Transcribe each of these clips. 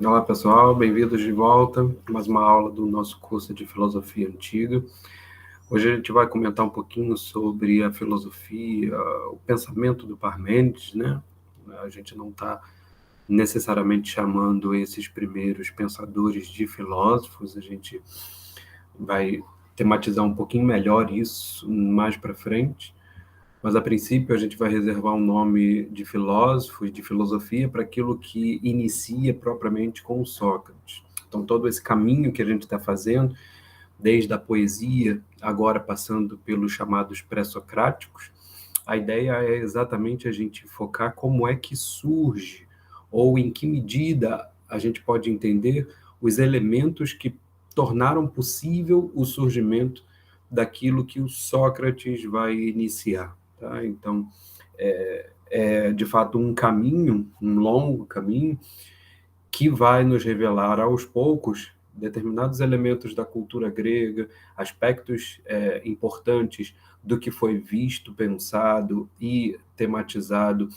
Olá, pessoal, bem-vindos de volta. Mais uma aula do nosso curso de Filosofia Antiga. Hoje a gente vai comentar um pouquinho sobre a filosofia, o pensamento do Parmênides, né? A gente não está necessariamente chamando esses primeiros pensadores de filósofos, a gente vai tematizar um pouquinho melhor isso mais para frente. Mas, a princípio, a gente vai reservar um nome de filósofo e de filosofia para aquilo que inicia propriamente com Sócrates. Então, todo esse caminho que a gente está fazendo, desde a poesia, agora passando pelos chamados pré-socráticos, a ideia é exatamente a gente focar como é que surge, ou em que medida a gente pode entender os elementos que tornaram possível o surgimento daquilo que o Sócrates vai iniciar. Tá? Então, é de fato um caminho, um longo caminho, que vai nos revelar aos poucos determinados elementos da cultura grega, aspectos importantes do que foi visto, pensado e tematizado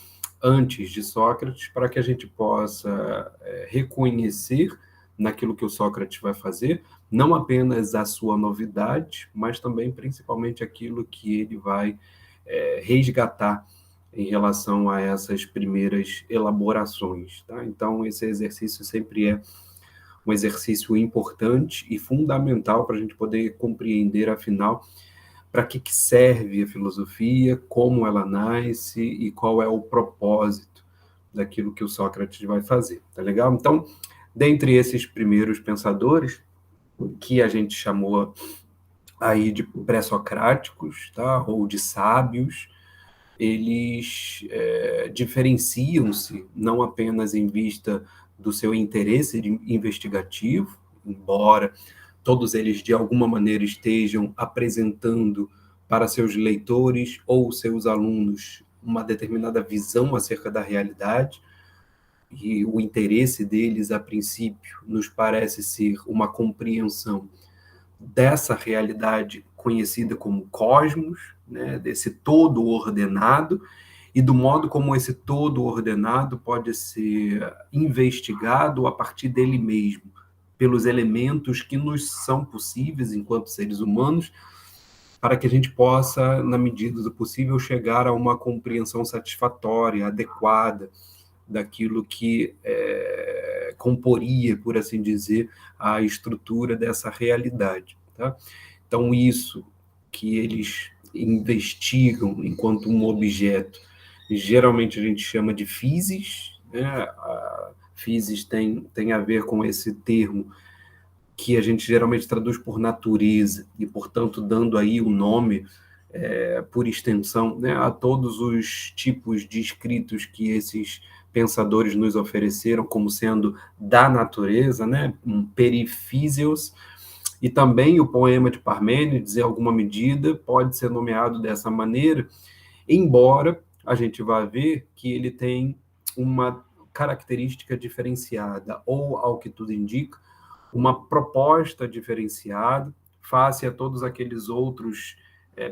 antes de Sócrates, para que a gente possa reconhecer naquilo que o Sócrates vai fazer, não apenas a sua novidade, mas também, principalmente, aquilo que ele vai resgatar em relação a essas primeiras elaborações. Tá? Então, esse exercício sempre é um exercício importante e fundamental para a gente poder compreender, afinal, para que serve a filosofia, como ela nasce e qual é o propósito daquilo que o Sócrates vai fazer. Tá legal? Então, dentre esses primeiros pensadores, que a gente chamou aí de pré-socráticos, tá? Ou de sábios, eles diferenciam-se não apenas em vista do seu interesse investigativo, embora todos eles de alguma maneira estejam apresentando para seus leitores ou seus alunos uma determinada visão acerca da realidade, e o interesse deles, a princípio, nos parece ser uma compreensão dessa realidade conhecida como cosmos, né, desse todo ordenado, e do modo como esse todo ordenado pode ser investigado a partir dele mesmo, pelos elementos que nos são possíveis enquanto seres humanos, para que a gente possa, na medida do possível, chegar a uma compreensão satisfatória, adequada, daquilo que comporia, por assim dizer, a estrutura dessa realidade. Tá? Então, isso que eles investigam enquanto um objeto, geralmente a gente chama de physis, né? A physis tem a ver com esse termo que a gente geralmente traduz por natureza, e, portanto, dando aí o nome, por extensão, né, a todos os tipos de escritos que esses pensadores nos ofereceram como sendo da natureza, né, um perifísios, e também o poema de Parmênides, em alguma medida, pode ser nomeado dessa maneira, embora a gente vá ver que ele tem uma característica diferenciada, ou, ao que tudo indica, uma proposta diferenciada face a todos aqueles outros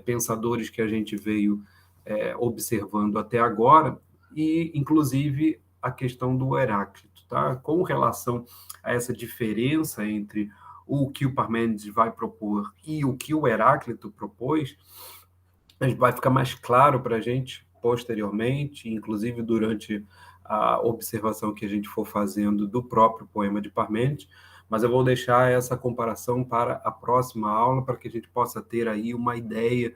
pensadores que a gente veio observando até agora, e, inclusive, a questão do Heráclito. Tá? Com relação a essa diferença entre o que o Parmênides vai propor e o que o Heráclito propôs, vai ficar mais claro para a gente posteriormente, inclusive durante a observação que a gente for fazendo do próprio poema de Parmênides, mas eu vou deixar essa comparação para a próxima aula, para que a gente possa ter aí uma ideia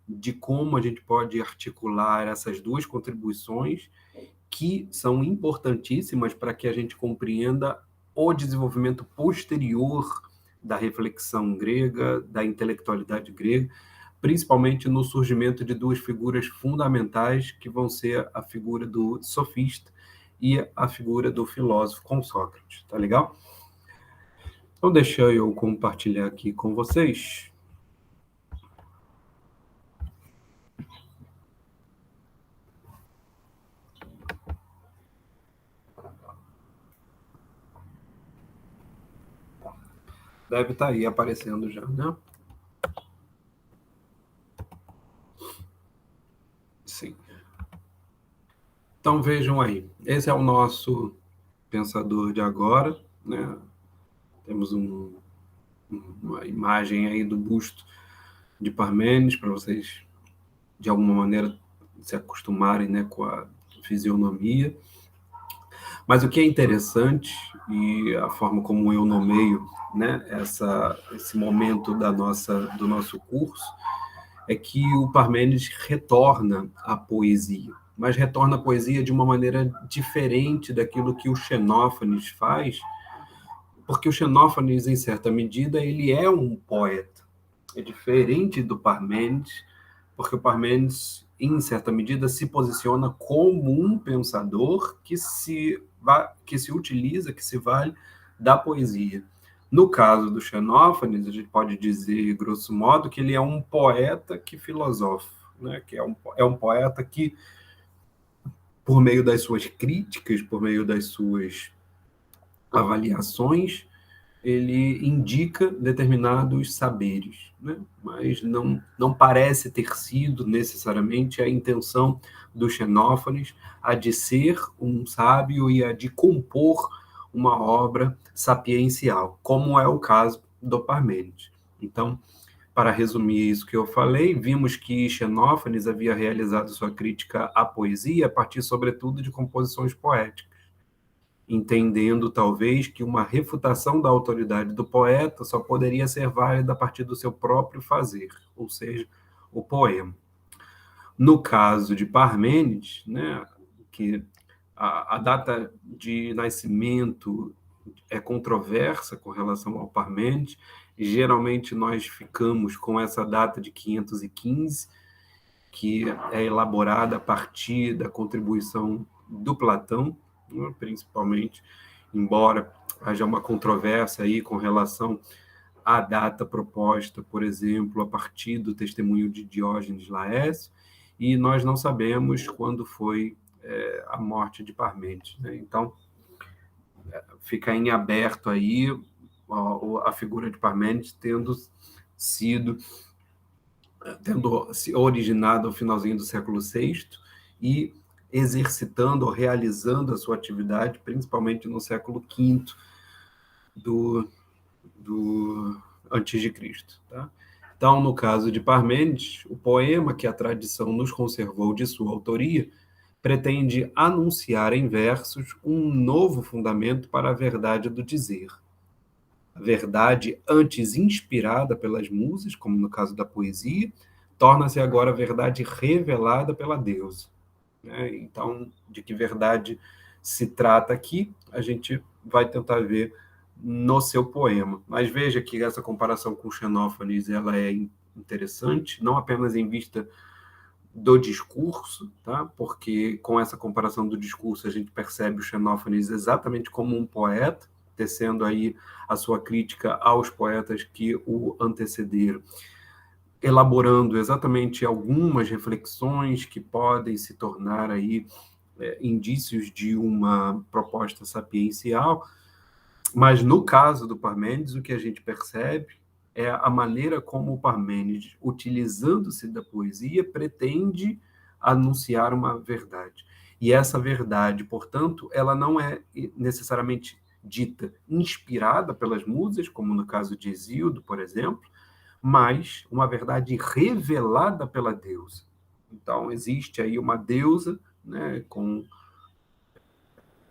de como a gente pode articular essas duas contribuições, que são importantíssimas para que a gente compreenda o desenvolvimento posterior da reflexão grega, da intelectualidade grega, principalmente no surgimento de duas figuras fundamentais, que vão ser a figura do sofista e a figura do filósofo com Sócrates. Tá legal? Então, deixa eu compartilhar aqui com vocês. Deve estar aí aparecendo já, né? Sim. Então, vejam aí. Esse é o nosso pensador de agora, né? Temos uma imagem aí do busto de Parmênides, para vocês, de alguma maneira, se acostumarem, né, com a fisionomia. Mas o que é interessante, e a forma como eu nomeio, né, esse momento do nosso curso, é que o Parmênides retorna à poesia, mas retorna à poesia de uma maneira diferente daquilo que o Xenófanes faz, porque o Xenófanes, em certa medida, ele é um poeta. É diferente do Parmênides, porque o Parmênides, em certa medida, se posiciona como um pensador que se utiliza, que se vale da poesia. No caso do Xenófanes, a gente pode dizer, grosso modo, que ele é um poeta que filosofa, né? Que é um poeta que, por meio das suas críticas, por meio das suas avaliações, ele indica determinados saberes, né? Mas não parece ter sido necessariamente a intenção do Xenófanes a de ser um sábio e a de compor uma obra sapiencial, como é o caso do Parmênides. Então, para resumir isso que eu falei, vimos que Xenófanes havia realizado sua crítica à poesia a partir, sobretudo, de composições poéticas, entendendo talvez que uma refutação da autoridade do poeta só poderia ser válida a partir do seu próprio fazer, ou seja, o poema. No caso de Parmênides, né, que a data de nascimento é controversa com relação ao Parmênides, geralmente nós ficamos com essa data de 515, que é elaborada a partir da contribuição do Platão, principalmente, embora haja uma controvérsia aí com relação à data proposta, por exemplo, a partir do testemunho de Diógenes Laércio, e nós não sabemos quando foi a morte de Parmênides, né? Então, fica em aberto aí a figura de Parmênides tendo se originado ao finalzinho do século VI e exercitando ou realizando a sua atividade, principalmente no século V do antes de Cristo. Tá? Então, no caso de Parmênides, o poema que a tradição nos conservou de sua autoria pretende anunciar em versos um novo fundamento para a verdade do dizer. A verdade antes inspirada pelas musas, como no caso da poesia, torna-se agora a verdade revelada pela deusa. Né? Então, de que verdade se trata aqui, a gente vai tentar ver no seu poema. Mas veja que essa comparação com Xenófanes ela é interessante, não apenas em vista do discurso, tá? Porque com essa comparação do discurso a gente percebe o Xenófanes exatamente como um poeta, tecendo aí a sua crítica aos poetas que o antecederam, elaborando exatamente algumas reflexões que podem se tornar aí indícios de uma proposta sapiencial, mas no caso do Parmênides, o que a gente percebe é a maneira como o Parmênides, utilizando-se da poesia, pretende anunciar uma verdade. E essa verdade, portanto, ela não é necessariamente dita inspirada pelas musas, como no caso de Hesíodo, por exemplo, mas uma verdade revelada pela deusa. Então, existe aí uma deusa, né, com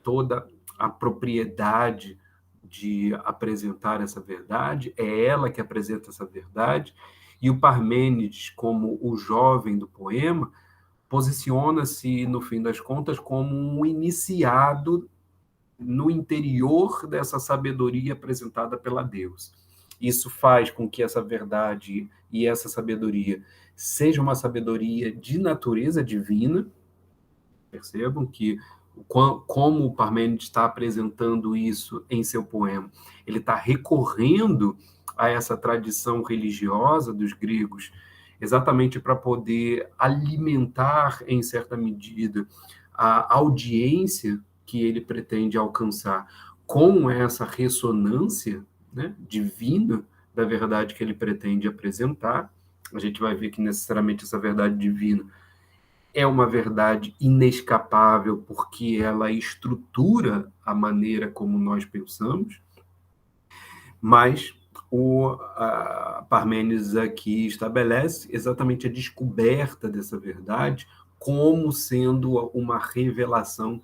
toda a propriedade de apresentar essa verdade, é ela que apresenta essa verdade, e o Parmênides, como o jovem do poema, posiciona-se, no fim das contas, como um iniciado no interior dessa sabedoria apresentada pela deusa. Isso faz com que essa verdade e essa sabedoria seja uma sabedoria de natureza divina. Percebam que como o Parmênides está apresentando isso em seu poema, ele está recorrendo a essa tradição religiosa dos gregos, exatamente para poder alimentar, em certa medida, a audiência que ele pretende alcançar com essa ressonância, né, divina da verdade que ele pretende apresentar. A gente vai ver que necessariamente essa verdade divina é uma verdade inescapável porque ela estrutura a maneira como nós pensamos, mas Parmênides aqui estabelece exatamente a descoberta dessa verdade como sendo uma revelação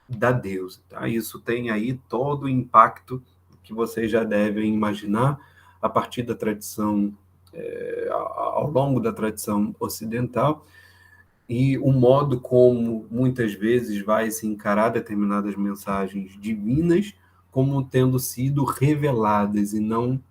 da deusa. Tá? Isso tem aí todo o impacto que vocês já devem imaginar a partir da tradição, ao longo da tradição ocidental, e o modo como muitas vezes vai se encarar determinadas mensagens divinas como tendo sido reveladas e não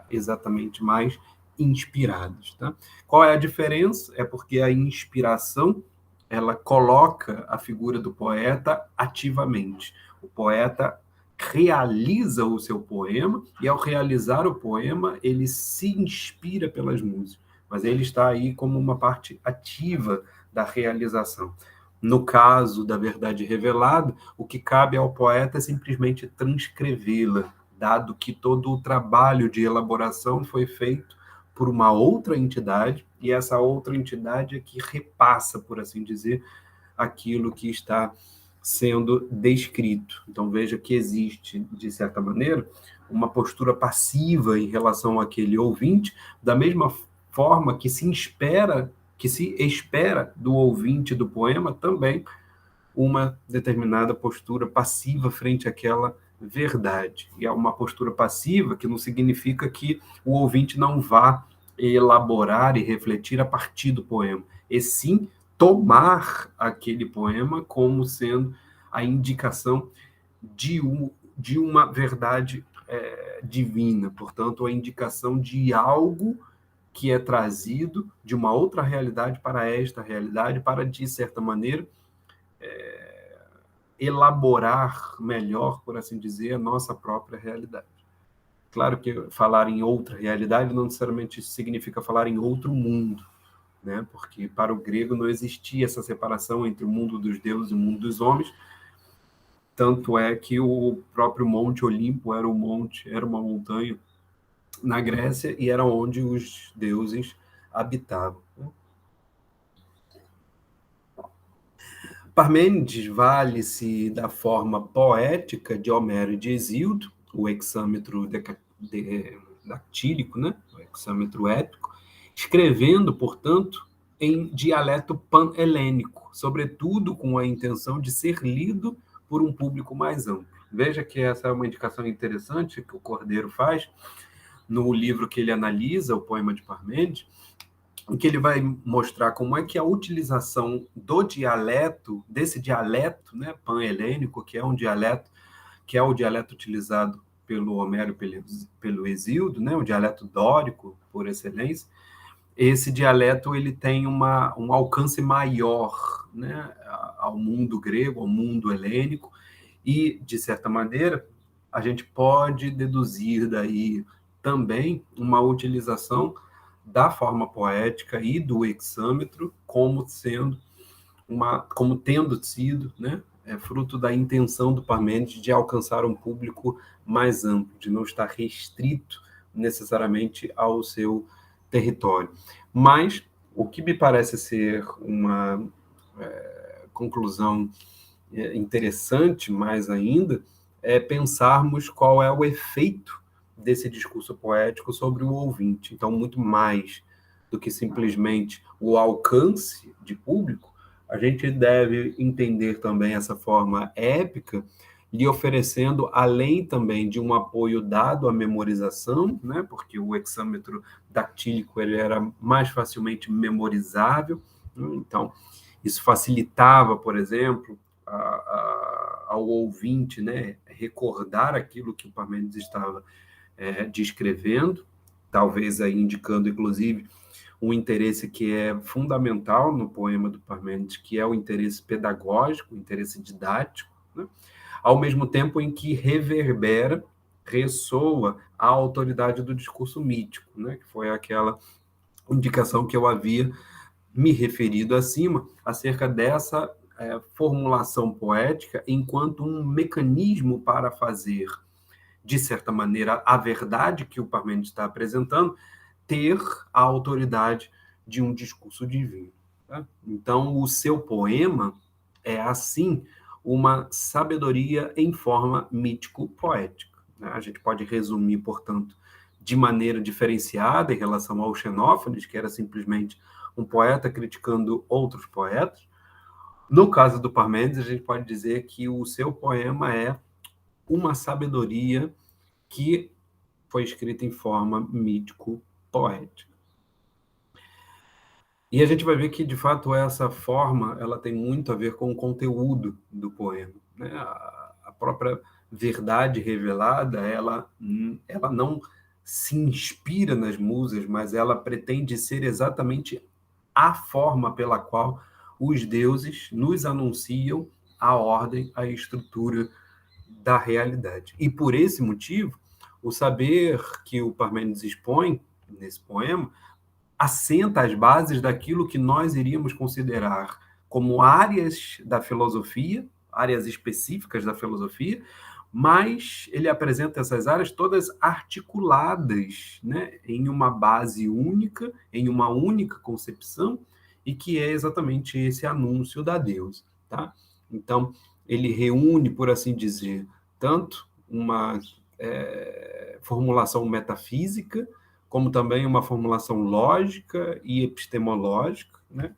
exatamente mais inspiradas. Tá? Qual é a diferença? É porque a inspiração ela coloca a figura do poeta ativamente. O poeta realiza o seu poema e, ao realizar o poema, ele se inspira pelas músicas, mas ele está aí como uma parte ativa da realização. No caso da verdade revelada, o que cabe ao poeta é simplesmente transcrevê-la, dado que todo o trabalho de elaboração foi feito por uma outra entidade, e essa outra entidade é que repassa, por assim dizer, aquilo que está sendo descrito. Então veja que existe, de certa maneira, uma postura passiva em relação àquele ouvinte, da mesma forma que se espera do ouvinte do poema também uma determinada postura passiva frente àquela verdade. E é uma postura passiva que não significa que o ouvinte não vá elaborar e refletir a partir do poema, e sim tomar aquele poema como sendo a indicação de uma verdade divina, portanto, a indicação de algo que é trazido de uma outra realidade para esta realidade, para, de certa maneira, elaborar melhor, por assim dizer, a nossa própria realidade. Claro que falar em outra realidade não necessariamente significa falar em outro mundo, né? Porque para o grego não existia essa separação entre o mundo dos deuses e o mundo dos homens, tanto é que o próprio Monte Olimpo era uma montanha na Grécia e era onde os deuses habitavam. Parmênides vale-se da forma poética de Homero e de Hesíodo, o hexâmetro dactílico, né? O hexâmetro épico, escrevendo, portanto, em dialeto pan-helênico, sobretudo com a intenção de ser lido por um público mais amplo. Veja que essa é uma indicação interessante que o Cordeiro faz no livro que ele analisa, o poema de Parmênides, em que ele vai mostrar como é que a utilização do dialeto, desse dialeto, né, pan-helênico, que é um dialeto, que é o dialeto utilizado pelo Homero e pelo Hesíodo, né, o dialeto dórico, por excelência, esse dialeto ele tem um alcance maior, né, ao mundo grego, ao mundo helênico, e, de certa maneira, a gente pode deduzir daí também uma utilização da forma poética e do hexâmetro como tendo sido, né, fruto da intenção do Parmênides de alcançar um público mais amplo, de não estar restrito necessariamente ao seu território. Mas o que me parece ser uma conclusão interessante, mais ainda, é pensarmos qual é o efeito desse discurso poético sobre o ouvinte. Então, muito mais do que simplesmente o alcance de público, a gente deve entender também essa forma épica, lhe oferecendo, além também de um apoio dado à memorização, né, porque o hexâmetro dactílico ele era mais facilmente memorizável, então isso facilitava, por exemplo, ao ouvinte, né, recordar aquilo que o Parmênides estava descrevendo, talvez aí indicando, inclusive, um interesse que é fundamental no poema do Parmênides, que é o interesse pedagógico, o interesse didático, né? Ao mesmo tempo em que reverbera, ressoa a autoridade do discurso mítico, né? Que foi aquela indicação que eu havia me referido acima, acerca dessa formulação poética enquanto um mecanismo para fazer, de certa maneira, a verdade que o Parmênides está apresentando ter a autoridade de um discurso divino. Tá? Então, o seu poema é, assim, uma sabedoria em forma mítico-poética. Né? A gente pode resumir, portanto, de maneira diferenciada em relação ao Xenófanes, que era simplesmente um poeta criticando outros poetas. No caso do Parmênides, a gente pode dizer que o seu poema é uma sabedoria que foi escrita em forma mítico-poética. E a gente vai ver que, de fato, essa forma ela tem muito a ver com o conteúdo do poema. Né? A própria verdade revelada, ela não se inspira nas musas, mas ela pretende ser exatamente a forma pela qual os deuses nos anunciam a ordem, a estrutura da realidade. E por esse motivo, o saber que o Parmênides expõe nesse poema assenta as bases daquilo que nós iríamos considerar como áreas da filosofia, áreas específicas da filosofia, mas ele apresenta essas áreas todas articuladas, né, em uma base única, em uma única concepção, e que é exatamente esse anúncio da Deus. Tá? Então, ele reúne, por assim dizer, tanto uma formulação metafísica, como também uma formulação lógica e epistemológica, né?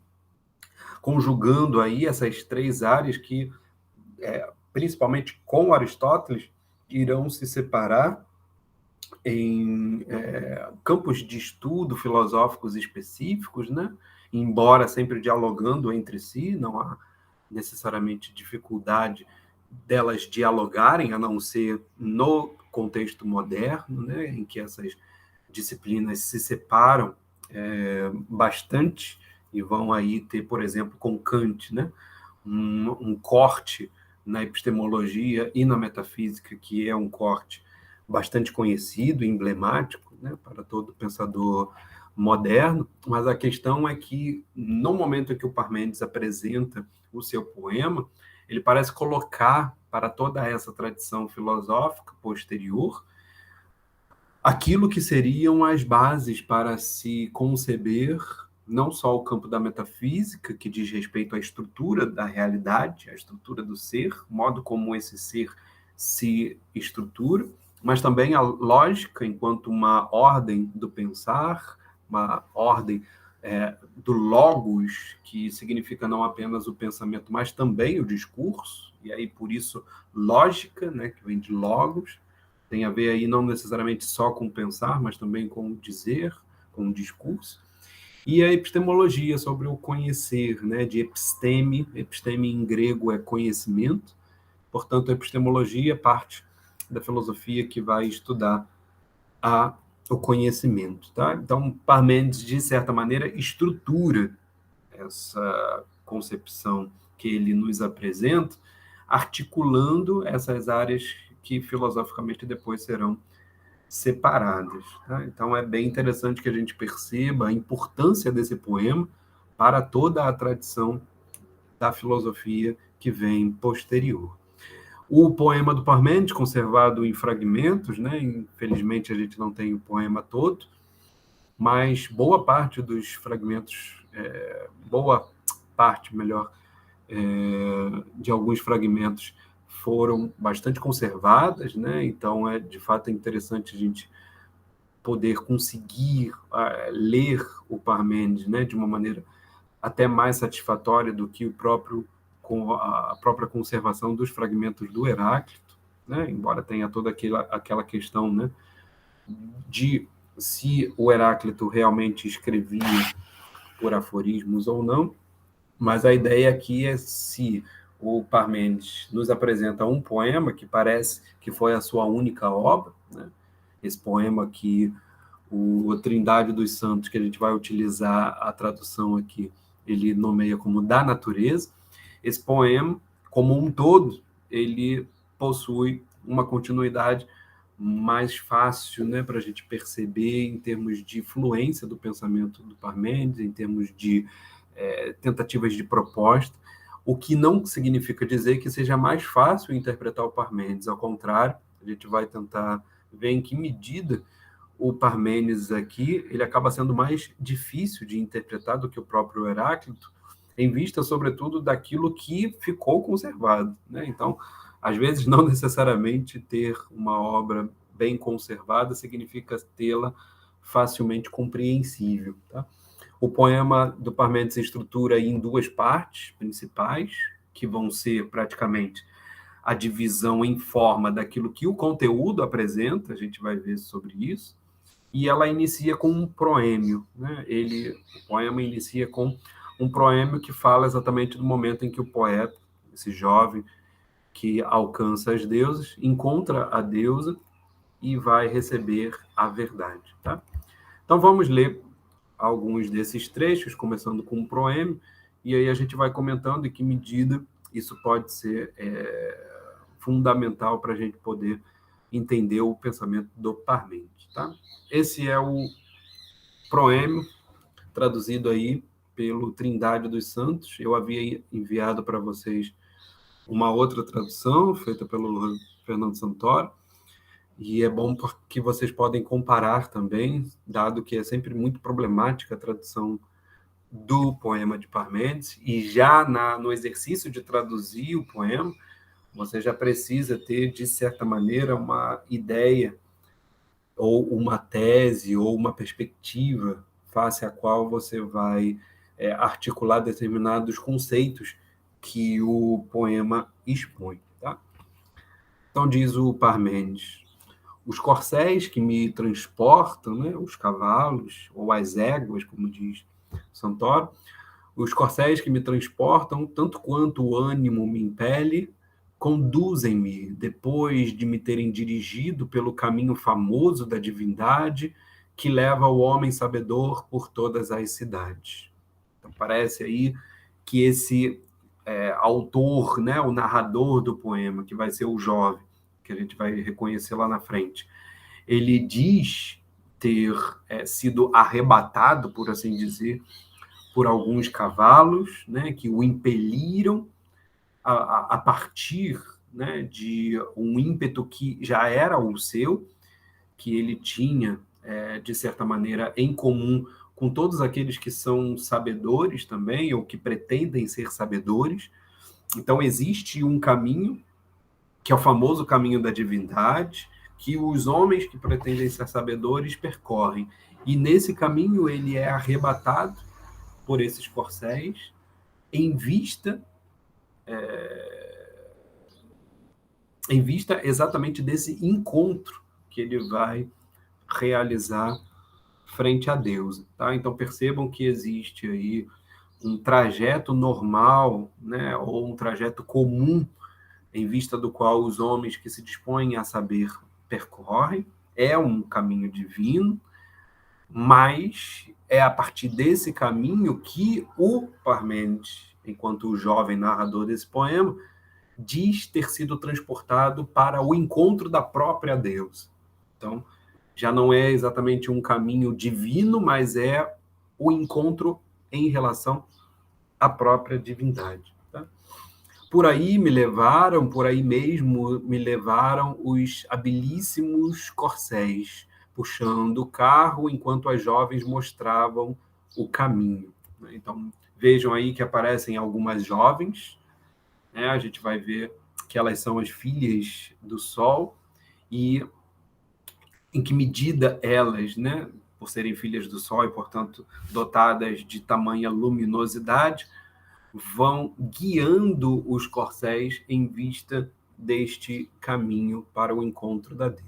Conjugando aí essas três áreas que, principalmente com Aristóteles, irão se separar em campos de estudo filosóficos específicos, né? Embora sempre dialogando entre si, não há necessariamente dificuldade delas dialogarem, a não ser no contexto moderno, né? Em que essas disciplinas se separam bastante e vão aí ter, por exemplo, com Kant, né, um corte na epistemologia e na metafísica, que é um corte bastante conhecido, emblemático, né, para todo pensador moderno, mas a questão é que, no momento em que o Parmênides apresenta o seu poema, ele parece colocar para toda essa tradição filosófica posterior aquilo que seriam as bases para se conceber não só o campo da metafísica, que diz respeito à estrutura da realidade, à estrutura do ser, o modo como esse ser se estrutura, mas também a lógica enquanto uma ordem do pensar, uma ordem do logos, que significa não apenas o pensamento, mas também o discurso, e aí por isso lógica, né, que vem de logos, tem a ver aí não necessariamente só com pensar, mas também com dizer, com o discurso. E a epistemologia sobre o conhecer, né, de episteme, episteme em grego é conhecimento, portanto a epistemologia é parte da filosofia que vai estudar o conhecimento. Tá? Então Parmênides, de certa maneira, estrutura essa concepção que ele nos apresenta, articulando essas áreas que filosoficamente depois serão separadas. Tá? Então é bem interessante que a gente perceba a importância desse poema para toda a tradição da filosofia que vem posterior. O poema do Parmênides, conservado em fragmentos, né? Infelizmente a gente não tem o poema todo, mas boa parte dos fragmentos, boa parte, melhor, de alguns fragmentos foram bastante conservadas, né? Então é de fato interessante a gente poder conseguir ler o Parmênides, né, de uma maneira até mais satisfatória do que com a própria conservação dos fragmentos do Heráclito, né? Embora tenha toda aquela questão, né, de se o Heráclito realmente escrevia por aforismos ou não, mas a ideia aqui é se o Parmênides nos apresenta um poema que parece que foi a sua única obra, né? Esse poema que a Trindade dos Santos, que a gente vai utilizar a tradução aqui, ele nomeia como da natureza. Esse poema, como um todo, ele possui uma continuidade mais fácil, né, para a gente perceber em termos de fluência do pensamento do Parmênides, em termos de tentativas de proposta, o que não significa dizer que seja mais fácil interpretar o Parmênides, ao contrário, a gente vai tentar ver em que medida o Parmênides aqui ele acaba sendo mais difícil de interpretar do que o próprio Heráclito, em vista, sobretudo, daquilo que ficou conservado, né? Então, às vezes, não necessariamente ter uma obra bem conservada significa tê-la facilmente compreensível, tá? O poema do Parmênides se estrutura em duas partes principais, que vão ser praticamente a divisão em forma daquilo que o conteúdo apresenta, a gente vai ver sobre isso, e ela inicia com um proêmio, né? O poema inicia com um proêmio que fala exatamente do momento em que o poeta, esse jovem que alcança as deusas, encontra a deusa e vai receber a verdade, tá? Então vamos ler alguns desses trechos, começando com um proêmio, e aí a gente vai comentando em que medida isso pode ser fundamental para a gente poder entender o pensamento do Parmênides, tá? Esse é o proêmio, traduzido aí pelo Trindade dos Santos. Eu havia enviado para vocês uma outra tradução, feita pelo Fernando Santoro, e é bom porque vocês podem comparar também, dado que é sempre muito problemática a tradução do poema de Parmênides, e já no exercício de traduzir o poema, você já precisa ter, de certa maneira, uma ideia, ou uma tese, ou uma perspectiva, face à qual você vai articular determinados conceitos que o poema expõe. Tá? Então, diz o Parmênides: os corcéis que me transportam, né, os cavalos, ou as éguas, como diz Santoro, os corcéis que me transportam, tanto quanto o ânimo me impele, conduzem-me, depois de me terem dirigido pelo caminho famoso da divindade, que leva o homem sabedor por todas as cidades. Então, parece aí que esse autor, né, o narrador do poema, que vai ser o jovem, que a gente vai reconhecer lá na frente, ele diz ter sido arrebatado, por assim dizer, por alguns cavalos, né, que o impeliram a partir, né, de um ímpeto que já era o seu, que ele tinha, de certa maneira, em comum com todos aqueles que são sabedores também, ou que pretendem ser sabedores. Então, existe um caminho, que é o famoso caminho da divindade, que os homens que pretendem ser sabedores percorrem. E nesse caminho ele é arrebatado por esses corcéis, em vista exatamente desse encontro que ele vai realizar frente a Deus. Tá? Então percebam que existe aí um trajeto normal, né, ou um trajeto comum, em vista do qual os homens que se dispõem a saber percorrem. É um caminho divino, mas é a partir desse caminho que o Parmênides, enquanto o jovem narrador desse poema, diz ter sido transportado para o encontro da própria Deus. Então, já não é exatamente um caminho divino, mas é o encontro em relação à própria divindade. Tá? Por aí mesmo me levaram os habilíssimos corcéis, puxando o carro enquanto as jovens mostravam o caminho. Então, vejam aí que aparecem algumas jovens, né? A gente vai ver que elas são as filhas do Sol, e em que medida elas, né, por serem filhas do Sol e, portanto, dotadas de tamanha luminosidade, vão guiando os corcéis em vista deste caminho para o encontro da deusa.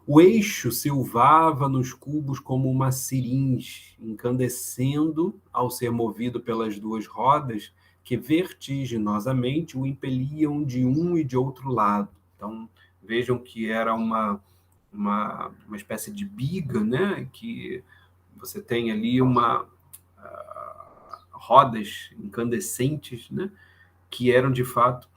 O eixo silvava nos cubos como uma seringe, incandescendo ao ser movido pelas duas rodas que vertiginosamente o impeliam de um e de outro lado. Então, vejam que era uma espécie de biga, né? Que você tem ali rodas incandescentes, né? Que eram de fato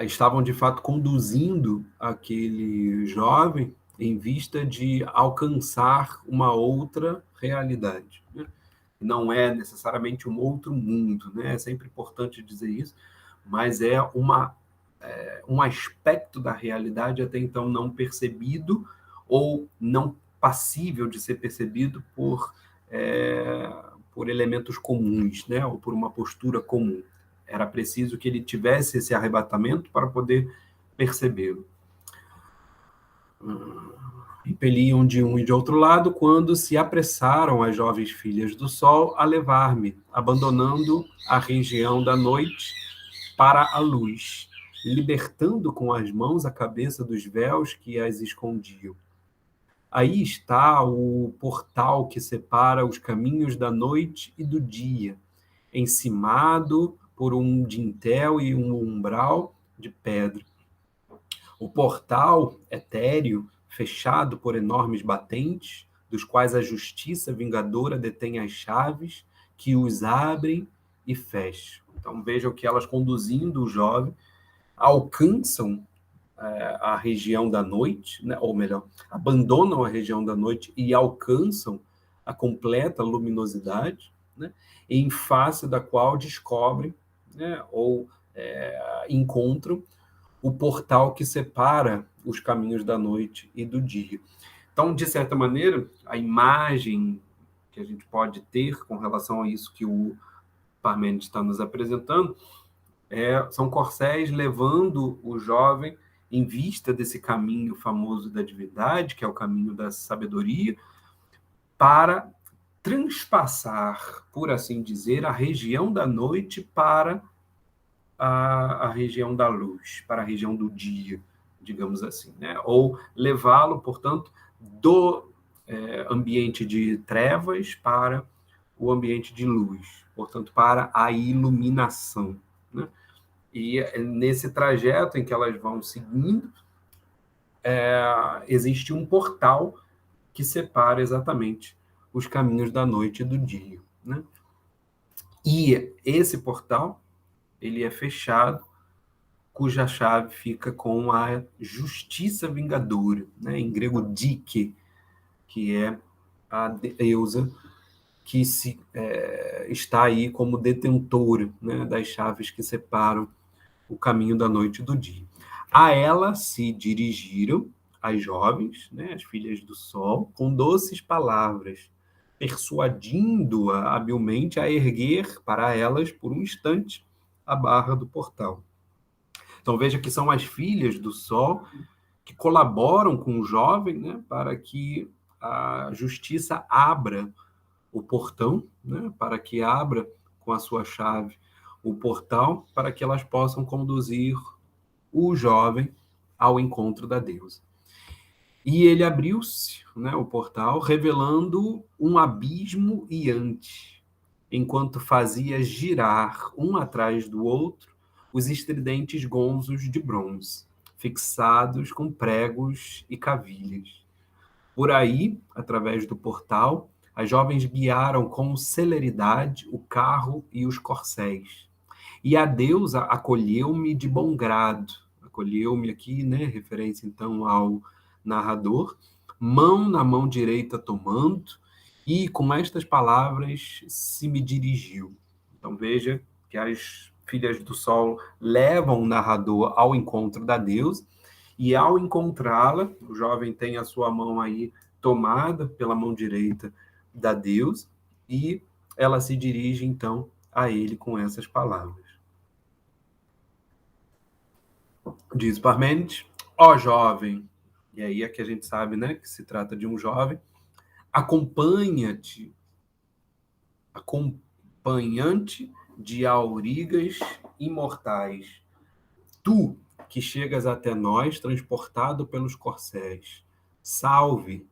estavam de fato conduzindo aquele jovem em vista de alcançar uma outra realidade, né? Não é necessariamente um outro mundo, né? É sempre importante dizer isso, mas é um aspecto da realidade até então não percebido, ou não passível de ser percebido por elementos comuns, né, ou por uma postura comum. Era preciso que ele tivesse esse arrebatamento para poder percebê-lo. Impeliam de um e de outro lado quando se apressaram as jovens filhas do sol a levar-me, abandonando a região da noite para a luz, libertando com as mãos a cabeça dos véus que as escondiam. Aí está o portal que separa os caminhos da noite e do dia, encimado por um dintel e um umbral de pedra. O portal etéreo, fechado por enormes batentes, dos quais a justiça vingadora detém as chaves que os abrem e fecham. Então vejam que elas, conduzindo o jovem, alcançam a região da noite, né? Ou melhor, abandonam a região da noite e alcançam a completa luminosidade, né? Em face da qual descobrem, né? Ou encontram o portal que separa os caminhos da noite e do dia. Então, de certa maneira, a imagem que a gente pode ter com relação a isso que o Parmênides está nos apresentando são corcéis levando o jovem em vista desse caminho famoso da divindade, que é o caminho da sabedoria, para transpassar, por assim dizer, a região da noite para a região da luz, para a região do dia, digamos assim, né? Ou levá-lo, portanto, do ambiente de trevas para o ambiente de luz, portanto, para a iluminação, né? E nesse trajeto em que elas vão seguindo, existe um portal que separa exatamente os caminhos da noite e do dia, né? E esse portal, ele é fechado, cuja chave fica com a justiça vingadora, né? Em grego, dike, que é a deusa que está aí como detentora, né, das chaves que separam o caminho da noite e do dia. A ela se dirigiram as jovens, né, as filhas do sol, com doces palavras, persuadindo-a habilmente a erguer para elas, por um instante, a barra do portal. Então veja que são as filhas do sol que colaboram com o jovem, né, para que a justiça abra o portão, né, para que abra com a sua chave o portal, para que elas possam conduzir o jovem ao encontro da deusa. E ele abriu-se, né, o portal, revelando um abismo iante, enquanto fazia girar, um atrás do outro, os estridentes gonzos de bronze, fixados com pregos e cavilhas. Por aí, através do portal, as jovens guiaram com celeridade o carro e os corcéis. E a deusa acolheu-me de bom grado. Acolheu-me aqui, né? Referência então ao narrador, mão na mão direita tomando, e com estas palavras se me dirigiu. Então veja que as filhas do sol levam o narrador ao encontro da deusa, e ao encontrá-la, o jovem tem a sua mão aí tomada pela mão direita da deusa, e ela se dirige então a ele com essas palavras. Diz Parmênides: ó jovem, e aí é que a gente sabe, né, que se trata de um jovem, acompanhante de aurigas imortais, tu que chegas até nós transportado pelos corcéis, salve,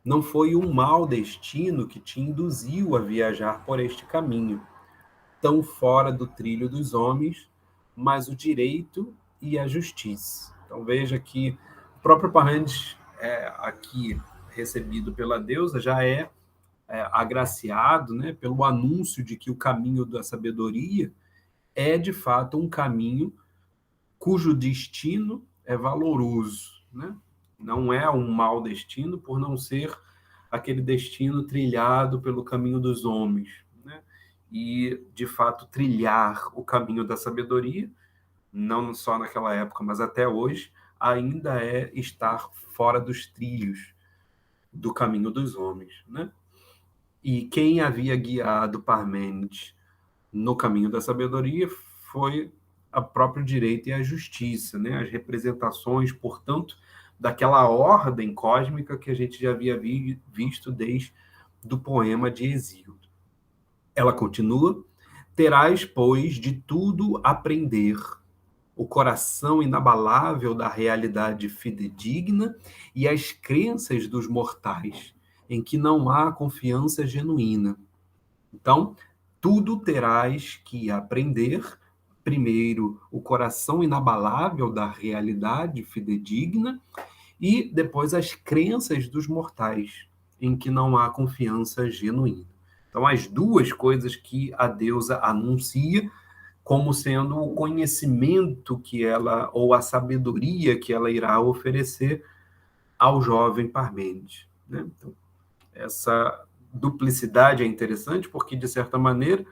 não foi um mau destino que te induziu a viajar por este caminho, tão fora do trilho dos homens, mas o direito e a justiça. Então veja que o próprio Parmênides, aqui recebido pela deusa, já é agraciado, né, pelo anúncio de que o caminho da sabedoria é, de fato, um caminho cujo destino é valoroso, né? Não é um mau destino por não ser aquele destino trilhado pelo caminho dos homens, né? E, de fato, trilhar o caminho da sabedoria, não só naquela época, mas até hoje, ainda é estar fora dos trilhos do caminho dos homens, né? E quem havia guiado Parmênides no caminho da sabedoria foi o próprio direito e a justiça, né? As representações, portanto, daquela ordem cósmica que a gente já havia visto desde do poema de Hesíodo. Ela continua: terás, pois, de tudo aprender o coração inabalável da realidade fidedigna e as crenças dos mortais, em que não há confiança genuína. Então, tudo terás que aprender, primeiro, o coração inabalável da realidade fidedigna e depois as crenças dos mortais, em que não há confiança genuína. Então, as duas coisas que a deusa anuncia como sendo o conhecimento que ela, ou a sabedoria que ela irá oferecer ao jovem Parmênides, né? Então, essa duplicidade é interessante porque, de certa maneira,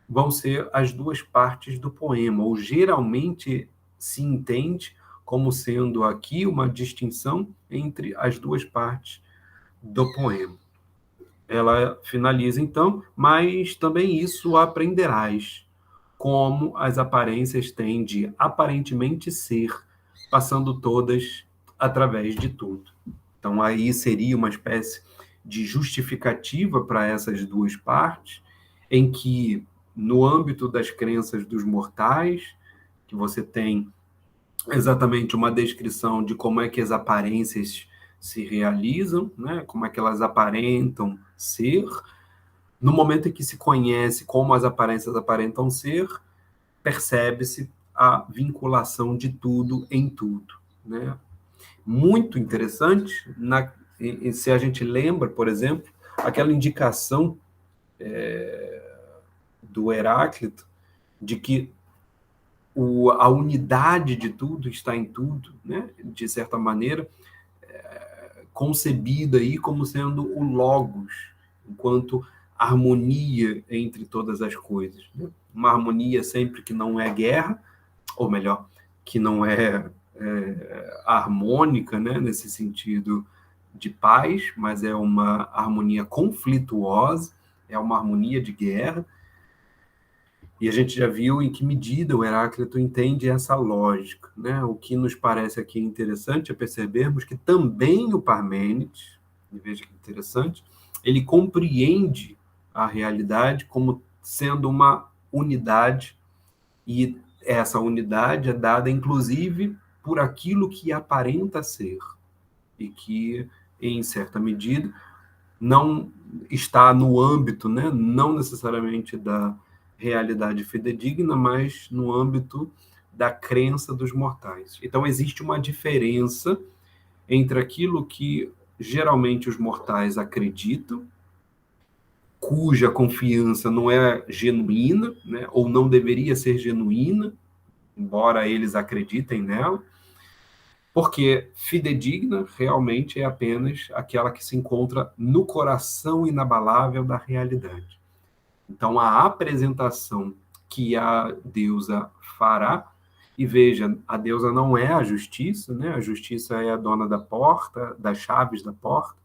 vão ser as duas partes do poema, ou geralmente se entende como sendo aqui uma distinção entre as duas partes do poema. Ela finaliza, então: mas também isso aprenderás, como as aparências têm de aparentemente ser, passando todas através de tudo. Então, aí seria uma espécie de justificativa para essas duas partes, em que, no âmbito das crenças dos mortais, que você tem exatamente uma descrição de como é que as aparências se realizam, né? Como é que elas aparentam ser. No momento em que se conhece como as aparências aparentam ser, percebe-se a vinculação de tudo em tudo, né? Muito interessante, se a gente lembra, por exemplo, aquela indicação do Heráclito de que a unidade de tudo está em tudo, né? De certa maneira, concebida aí como sendo o logos, enquanto harmonia entre todas as coisas, né? Uma harmonia sempre que não é guerra, ou melhor, que não é harmônica, né, nesse sentido de paz, mas é uma harmonia conflituosa, é uma harmonia de guerra. E a gente já viu em que medida o Heráclito entende essa lógica, né? O que nos parece aqui interessante é percebermos que também o Parmênides, veja que interessante, ele compreende a realidade como sendo uma unidade, e essa unidade é dada, inclusive, por aquilo que aparenta ser, e que, em certa medida, não está no âmbito, né, não necessariamente da realidade fidedigna, mas no âmbito da crença dos mortais. Então, existe uma diferença entre aquilo que geralmente os mortais acreditam, cuja confiança não é genuína, né, ou não deveria ser genuína, embora eles acreditem nela, porque fidedigna realmente é apenas aquela que se encontra no coração inabalável da realidade. Então, a apresentação que a deusa fará, e veja, a deusa não é a justiça, né? A justiça é a dona da porta, das chaves da porta,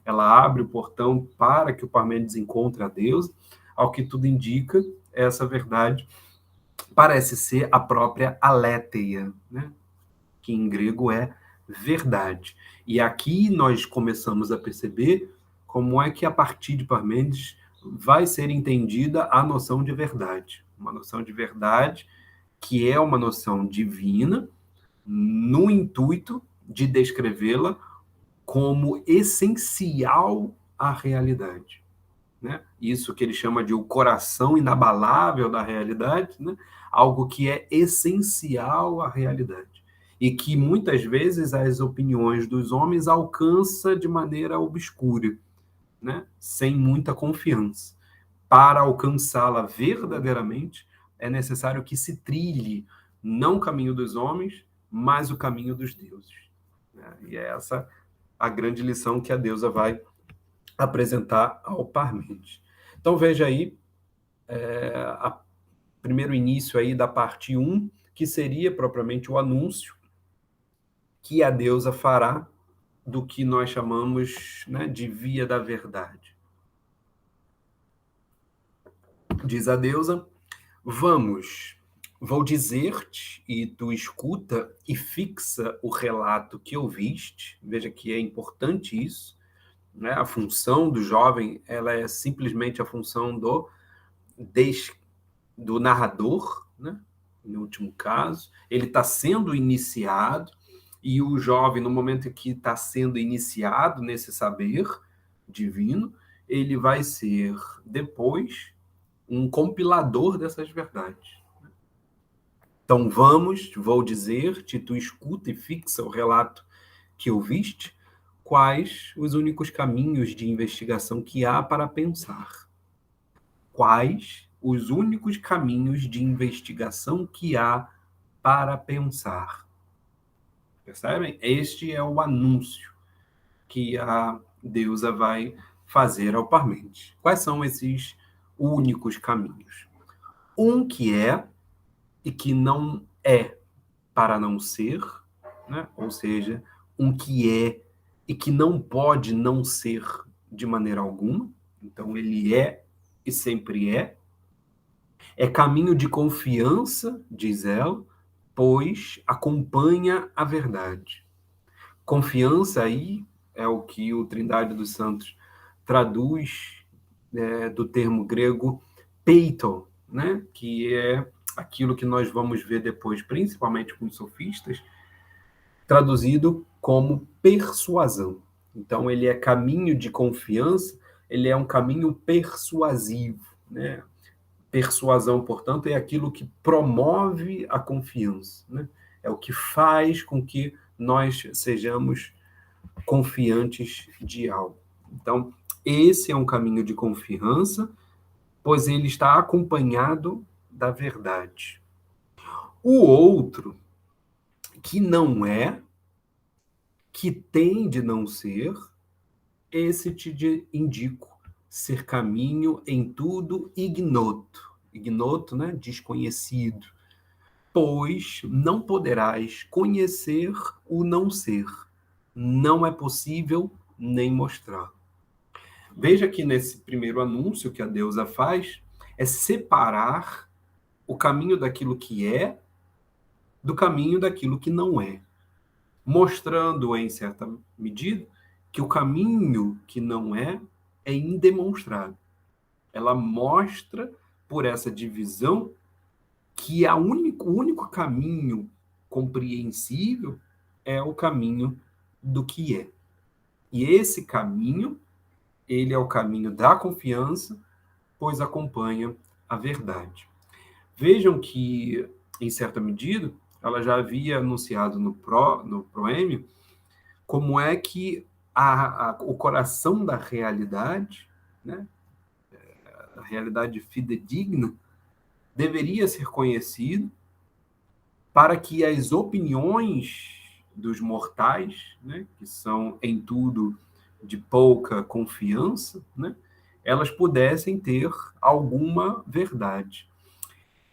ela abre o portão para que o Parmênides encontre a deusa, ao que tudo indica, essa verdade parece ser a própria aletheia, né? Que em grego é verdade. E aqui nós começamos a perceber como é que, a partir de Parmênides, vai ser entendida a noção de verdade. Uma noção de verdade que é uma noção divina, no intuito de descrevê-la como essencial à realidade, né? Isso que ele chama de o coração inabalável da realidade, né? Algo que é essencial à realidade e que muitas vezes as opiniões dos homens alcança de maneira obscura, né? Sem muita confiança. Para alcançá-la verdadeiramente, é necessário que se trilhe não o caminho dos homens, mas o caminho dos deuses, né? E é essa a grande lição que a deusa vai apresentar ao Parmênides. Então veja aí o primeiro início aí da parte 1, que seria propriamente o anúncio que a deusa fará do que nós chamamos, né, de via da verdade. Diz a deusa: vamos, vou dizer-te, e tu escuta e fixa o relato que ouviste. Veja que é importante isso, né? A função do jovem, ela é simplesmente a função do narrador, né? No último caso, ele está sendo iniciado, e o jovem, no momento em que está sendo iniciado nesse saber divino, ele vai ser, depois, um compilador dessas verdades. Então, vou dizer-te, tu escuta e fixa o relato que ouviste, quais os únicos caminhos de investigação que há para pensar. Quais os únicos caminhos de investigação que há para pensar. Percebem? Este é o anúncio que a deusa vai fazer ao Parmênides. Quais são esses únicos caminhos? Um que é e que não é para não ser, né? Ou seja, um que é e que não pode não ser de maneira alguma. Então, ele é e sempre é. É caminho de confiança, diz ela, pois acompanha a verdade. Confiança aí é o que o Trindade dos Santos traduz, do termo grego peito, né? Que é aquilo que nós vamos ver depois, principalmente com os sofistas, traduzido como persuasão. Então, ele é caminho de confiança, ele é um caminho persuasivo, né? Persuasão, portanto, é aquilo que promove a confiança, né? É o que faz com que nós sejamos confiantes de algo. Então, esse é um caminho de confiança, pois ele está acompanhado da verdade. O outro, que não é, que tem de não ser, esse te indico ser caminho em tudo ignoto. Ignoto, né? Desconhecido. Pois não poderás conhecer o não ser. Não é possível nem mostrar. Veja que nesse primeiro anúncio que a deusa faz, é separar o caminho daquilo que é do caminho daquilo que não é. Mostrando, em certa medida, que o caminho que não é indemonstrável. Ela mostra, por essa divisão, que o único caminho compreensível é o caminho do que é. E esse caminho, ele é o caminho da confiança, pois acompanha a verdade. Vejam que, em certa medida, ela já havia anunciado no proêmio como é que o coração da realidade, né, a realidade fidedigna, deveria ser conhecido para que as opiniões dos mortais, né, que são em tudo de pouca confiança, né, elas pudessem ter alguma verdade.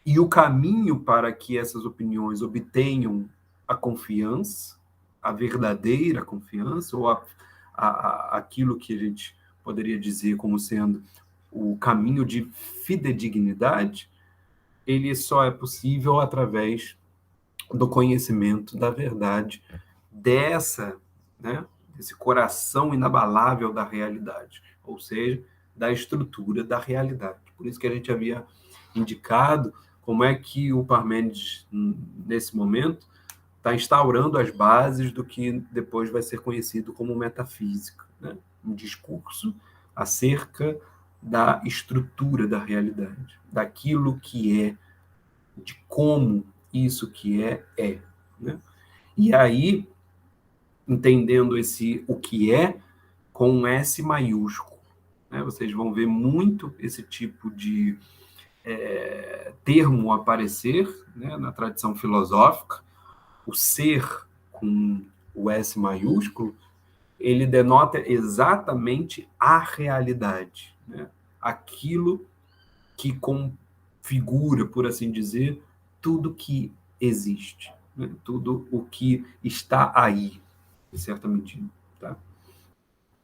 E o caminho para que essas opiniões obtenham a confiança, a verdadeira confiança, ou aquilo que a gente poderia dizer como sendo o caminho de fidedignidade, ele só é possível através do conhecimento da verdade, né, desse coração inabalável da realidade, ou seja, da estrutura da realidade. Por isso que a gente havia indicado como é que o Parmênides, nesse momento, está instaurando as bases do que depois vai ser conhecido como metafísica, né? Um discurso acerca da estrutura da realidade, daquilo que é, de como isso que é, né? E aí, entendendo o que é, com um S maiúsculo, né? Vocês vão ver muito esse tipo de termo aparecer, né, na tradição filosófica. O ser com o S maiúsculo, ele denota exatamente a realidade, né? Aquilo que configura, por assim dizer, tudo que existe, né? Tudo o que está aí, em certa medida. Tá?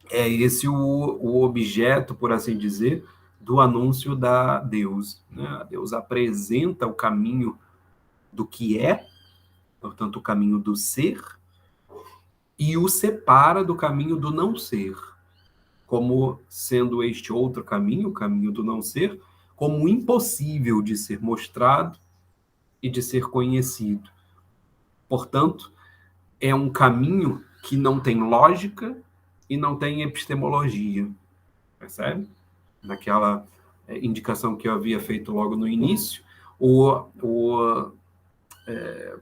É esse o objeto, por assim dizer, do anúncio da Deus, né? Deus apresenta o caminho do que é, portanto, o caminho do ser, e o separa do caminho do não ser, como sendo este outro caminho, o caminho do não ser, como impossível de ser mostrado e de ser conhecido. Portanto, é um caminho que não tem lógica e não tem epistemologia, percebe? Naquela indicação que eu havia feito logo no início, o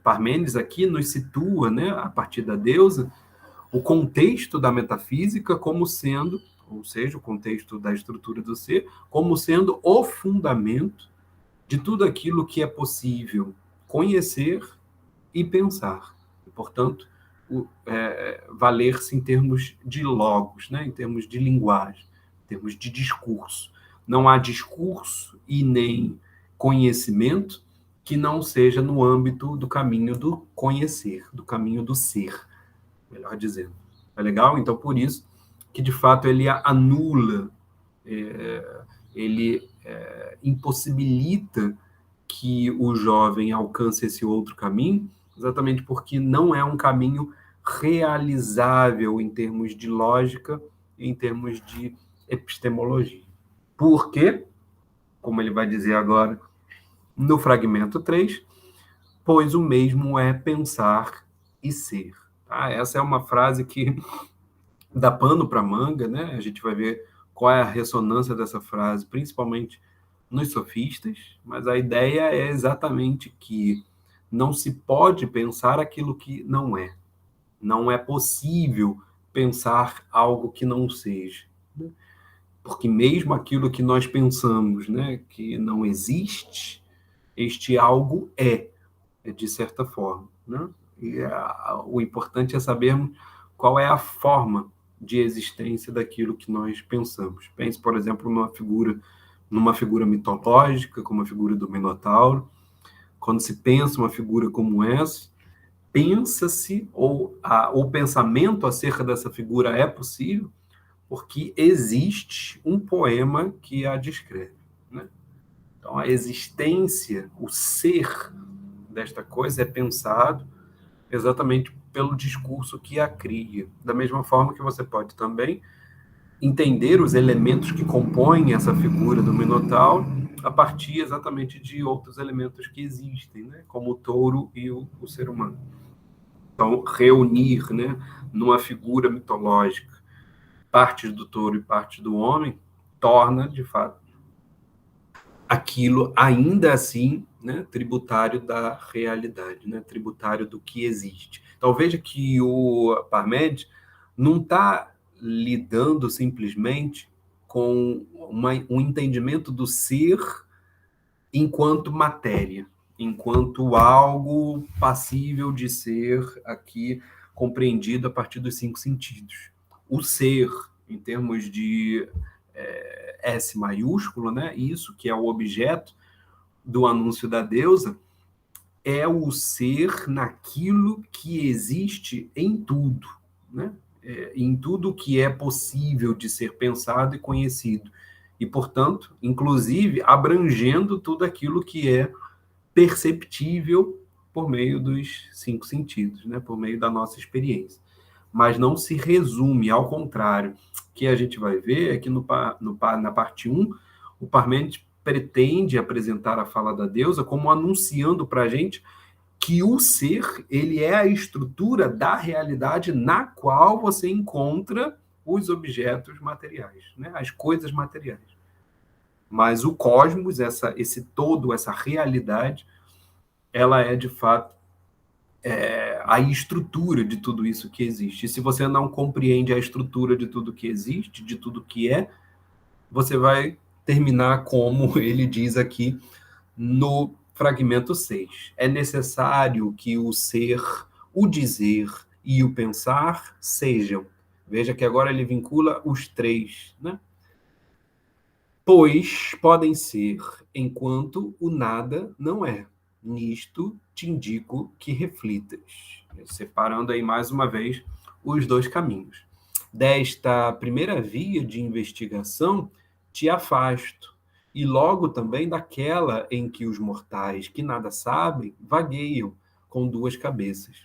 Parmênides aqui nos situa, né, a partir da deusa, o contexto da metafísica como sendo, ou seja, o contexto da estrutura do ser, como sendo o fundamento de tudo aquilo que é possível conhecer e pensar. E, portanto, valer-se em termos de logos, né? Em termos de linguagem, em termos de discurso. Não há discurso e nem conhecimento que não seja no âmbito do caminho do conhecer, do caminho do ser, melhor dizendo. É legal? Então, por isso que, de fato, ele anula, ele impossibilita que o jovem alcance esse outro caminho, exatamente porque não é um caminho realizável em termos de lógica, em termos de epistemologia. Porque, como ele vai dizer agora no fragmento 3, pois o mesmo é pensar e ser. Tá? Essa é uma frase que dá pano para manga, né? A gente vai ver qual é a ressonância dessa frase, principalmente nos sofistas, mas a ideia é exatamente que não se pode pensar aquilo que não é. Não é possível pensar algo que não seja. Porque mesmo aquilo que nós pensamos, né, que não existe, este algo de certa forma, né? E o importante é sabermos qual é a forma de existência daquilo que nós pensamos. Pense, por exemplo, numa figura mitológica, como a figura do Minotauro. Quando se pensa uma figura como essa, pensa-se, ou o pensamento acerca dessa figura é possível, porque existe um poema que a descreve, né? Então, a existência, o ser desta coisa é pensado exatamente pelo discurso que a cria. Da mesma forma que você pode também entender os elementos que compõem essa figura do Minotauro a partir exatamente de outros elementos que existem, né? Como o touro e o ser humano. Então, reunir, né, numa figura mitológica partes do touro e partes do homem torna, de fato, aquilo ainda assim, né, tributário da realidade, né, tributário do que existe. Então veja que o Parmênides não está lidando simplesmente com um entendimento do ser enquanto matéria, enquanto algo passível de ser aqui compreendido a partir dos 5 sentidos. O ser, em termos de S maiúsculo, né? Isso que é o objeto do anúncio da deusa, é o ser naquilo que existe em tudo, né? Em tudo que é possível de ser pensado e conhecido. E, portanto, inclusive, abrangendo tudo aquilo que é perceptível por meio dos 5 sentidos, né? Por meio da nossa experiência. Mas não se resume, ao contrário. O que a gente vai ver é que na parte 1, o Parmênides pretende apresentar a fala da deusa como anunciando para a gente que o ser, ele é a estrutura da realidade na qual você encontra os objetos materiais, né? As coisas materiais. Mas o cosmos, esse todo, essa realidade, ela é, de fato, a estrutura de tudo isso que existe. E se você não compreende a estrutura de tudo que existe, de tudo que é, você vai terminar como ele diz aqui no fragmento 6. É necessário que o ser, o dizer e o pensar sejam. Veja que agora ele vincula os 3, né? Pois podem ser, enquanto o nada não é. Nisto te indico que reflitas. Separando aí mais uma vez os 2 caminhos. Desta primeira via de investigação, te afasto, e logo também daquela em que os mortais que nada sabem vagueiam com duas cabeças,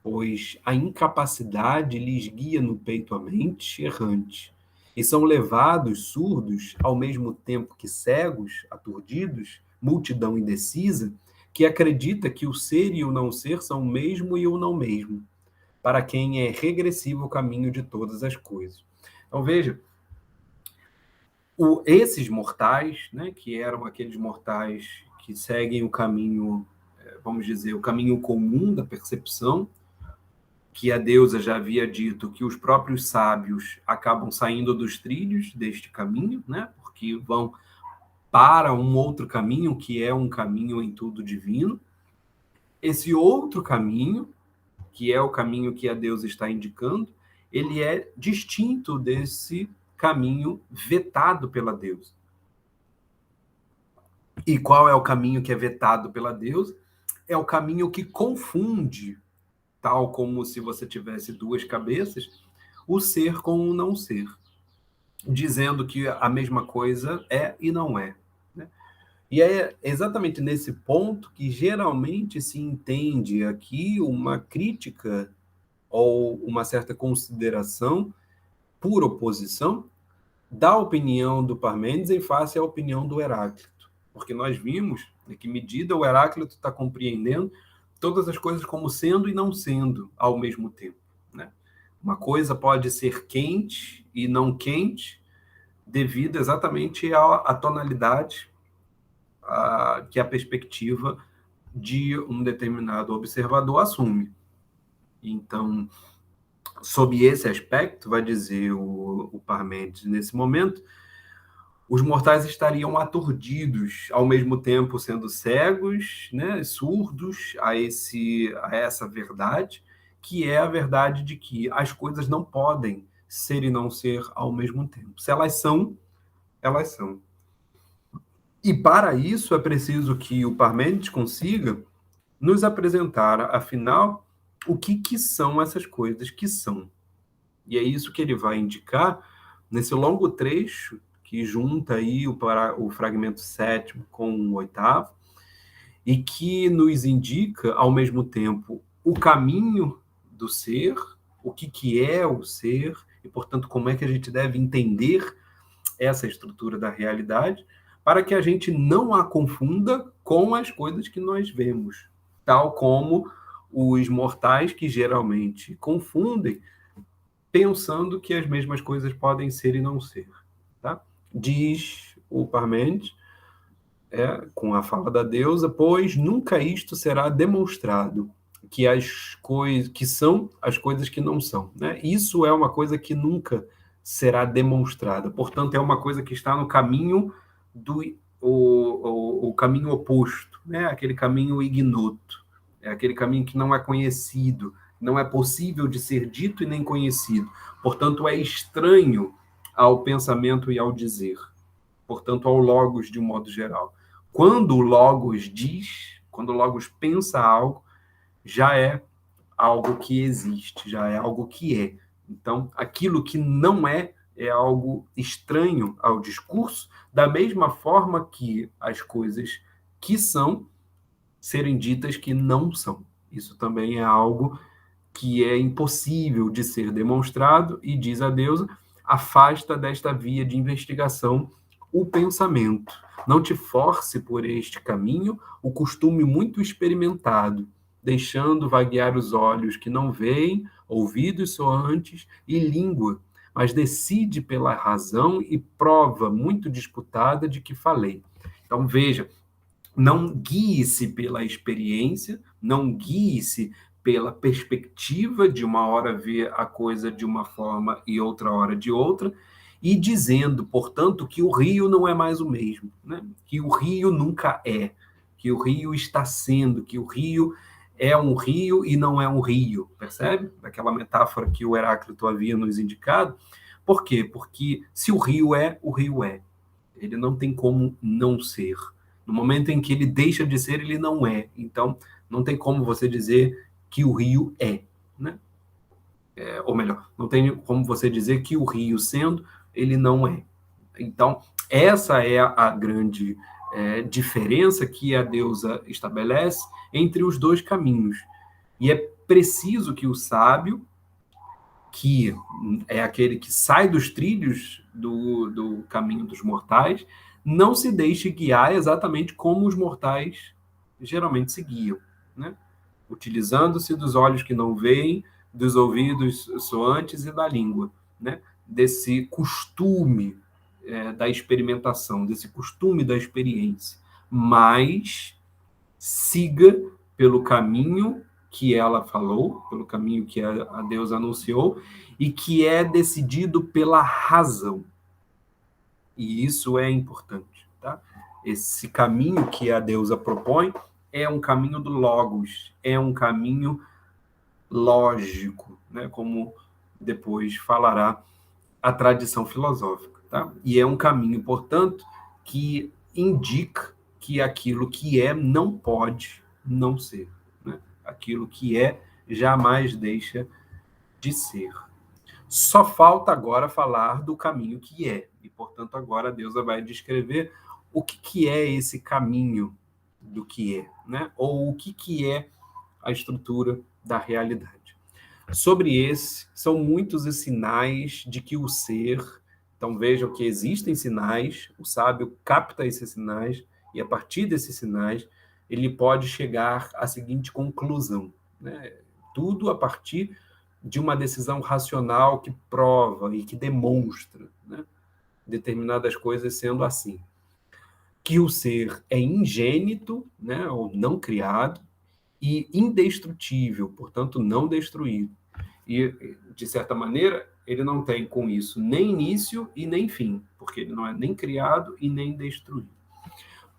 pois a incapacidade lhes guia no peito a mente errante, e são levados surdos, ao mesmo tempo que cegos, aturdidos, multidão indecisa, que acredita que o ser e o não ser são o mesmo e o não mesmo, para quem é regressivo o caminho de todas as coisas. Então, veja, esses mortais, né, que eram aqueles mortais que seguem o caminho, vamos dizer, o caminho comum da percepção, que a deusa já havia dito que os próprios sábios acabam saindo dos trilhos deste caminho, né, porque vão para um outro caminho, que é um caminho em tudo divino. Esse outro caminho, que é o caminho que a deusa está indicando, ele é distinto desse caminho vetado pela deusa. E qual é o caminho que é vetado pela deusa? É o caminho que confunde, tal como se você tivesse duas cabeças, o ser com o não ser, dizendo que a mesma coisa é e não é. Né? E é exatamente nesse ponto que geralmente se entende aqui uma crítica ou uma certa consideração por oposição da opinião do Parmênides em face à opinião do Heráclito. Porque nós vimos em que medida o Heráclito está compreendendo todas as coisas como sendo e não sendo ao mesmo tempo. Né? Uma coisa pode ser quente e não quente devido exatamente à tonalidade que a perspectiva de um determinado observador assume. Então, sob esse aspecto, vai dizer o Parmênides nesse momento, os mortais estariam aturdidos, ao mesmo tempo sendo cegos, né, surdos a essa verdade, que é a verdade de que as coisas não podem ser e não ser ao mesmo tempo. Se elas são, elas são. E para isso é preciso que o Parmênides consiga nos apresentar, afinal, o que são essas coisas que são. E é isso que ele vai indicar nesse longo trecho que junta aí o fragmento 7º com o 8º, e que nos indica, ao mesmo tempo, o caminho do ser, o que é o ser, e, portanto, como é que a gente deve entender essa estrutura da realidade, para que a gente não a confunda com as coisas que nós vemos, tal como os mortais que geralmente confundem, pensando que as mesmas coisas podem ser e não ser. Tá? Diz o Parmênides, com a fala da deusa, pois nunca isto será demonstrado, que as coisas que são as coisas que não são. Né? Isso é uma coisa que nunca será demonstrada. Portanto, é uma coisa que está no caminho o caminho oposto, né? Aquele caminho ignoto, é aquele caminho que não é conhecido, não é possível de ser dito e nem conhecido. Portanto, é estranho ao pensamento e ao dizer. Portanto, ao logos de um modo geral. Quando o logos diz, quando o logos pensa algo, já é algo que existe, já é algo que é. Então, aquilo que não é algo estranho ao discurso, da mesma forma que as coisas que são serem ditas que não são. Isso também é algo que é impossível de ser demonstrado, e diz a deusa, afasta desta via de investigação o pensamento. Não te force por este caminho o costume muito experimentado, deixando vaguear os olhos que não veem, ouvidos soantes e língua, mas decide pela razão e prova muito disputada de que falei. Então, veja, não guie-se pela experiência, não guie-se pela perspectiva de uma hora ver a coisa de uma forma e outra hora de outra, e dizendo, portanto, que o rio não é mais o mesmo, né? Que o rio nunca é, que o rio está sendo, que o rio é um rio e não é um rio, percebe? Daquela metáfora que o Heráclito havia nos indicado. Por quê? Porque se o rio é, o rio é. Ele não tem como não ser. No momento em que ele deixa de ser, ele não é. Então, não tem como você dizer que o rio é, né? Ou melhor, não tem como você dizer que o rio sendo, ele não é. Então, essa é a grande diferença que a deusa estabelece entre os dois caminhos. E é preciso que o sábio, que é aquele que sai dos trilhos do caminho dos mortais, não se deixe guiar exatamente como os mortais geralmente se guiam, né? Utilizando-se dos olhos que não veem, dos ouvidos soantes e da língua, né? Desse costume da experimentação, desse costume da experiência. Mas siga pelo caminho que ela falou, pelo caminho que a Deus anunciou, e que é decidido pela razão. E isso é importante, tá? Esse caminho que a deusa propõe é um caminho do logos, é um caminho lógico, né? Como depois falará a tradição filosófica, tá? E é um caminho, portanto, que indica que aquilo que é não pode não ser, né? Aquilo que é jamais deixa de ser. Só falta agora falar do caminho que é. E, portanto, agora a deusa vai descrever o que é esse caminho do que é, né? Ou o que é a estrutura da realidade. Sobre esse, são muitos os sinais de que o ser... Então, vejam que existem sinais, o sábio capta esses sinais, e a partir desses sinais, ele pode chegar à seguinte conclusão, né? Tudo a partir de uma decisão racional que prova e que demonstra, né, determinadas coisas sendo assim. Que o ser é ingênito, né, ou não criado, e indestrutível, portanto, não destruído. E, de certa maneira, ele não tem com isso nem início e nem fim, porque ele não é nem criado e nem destruído.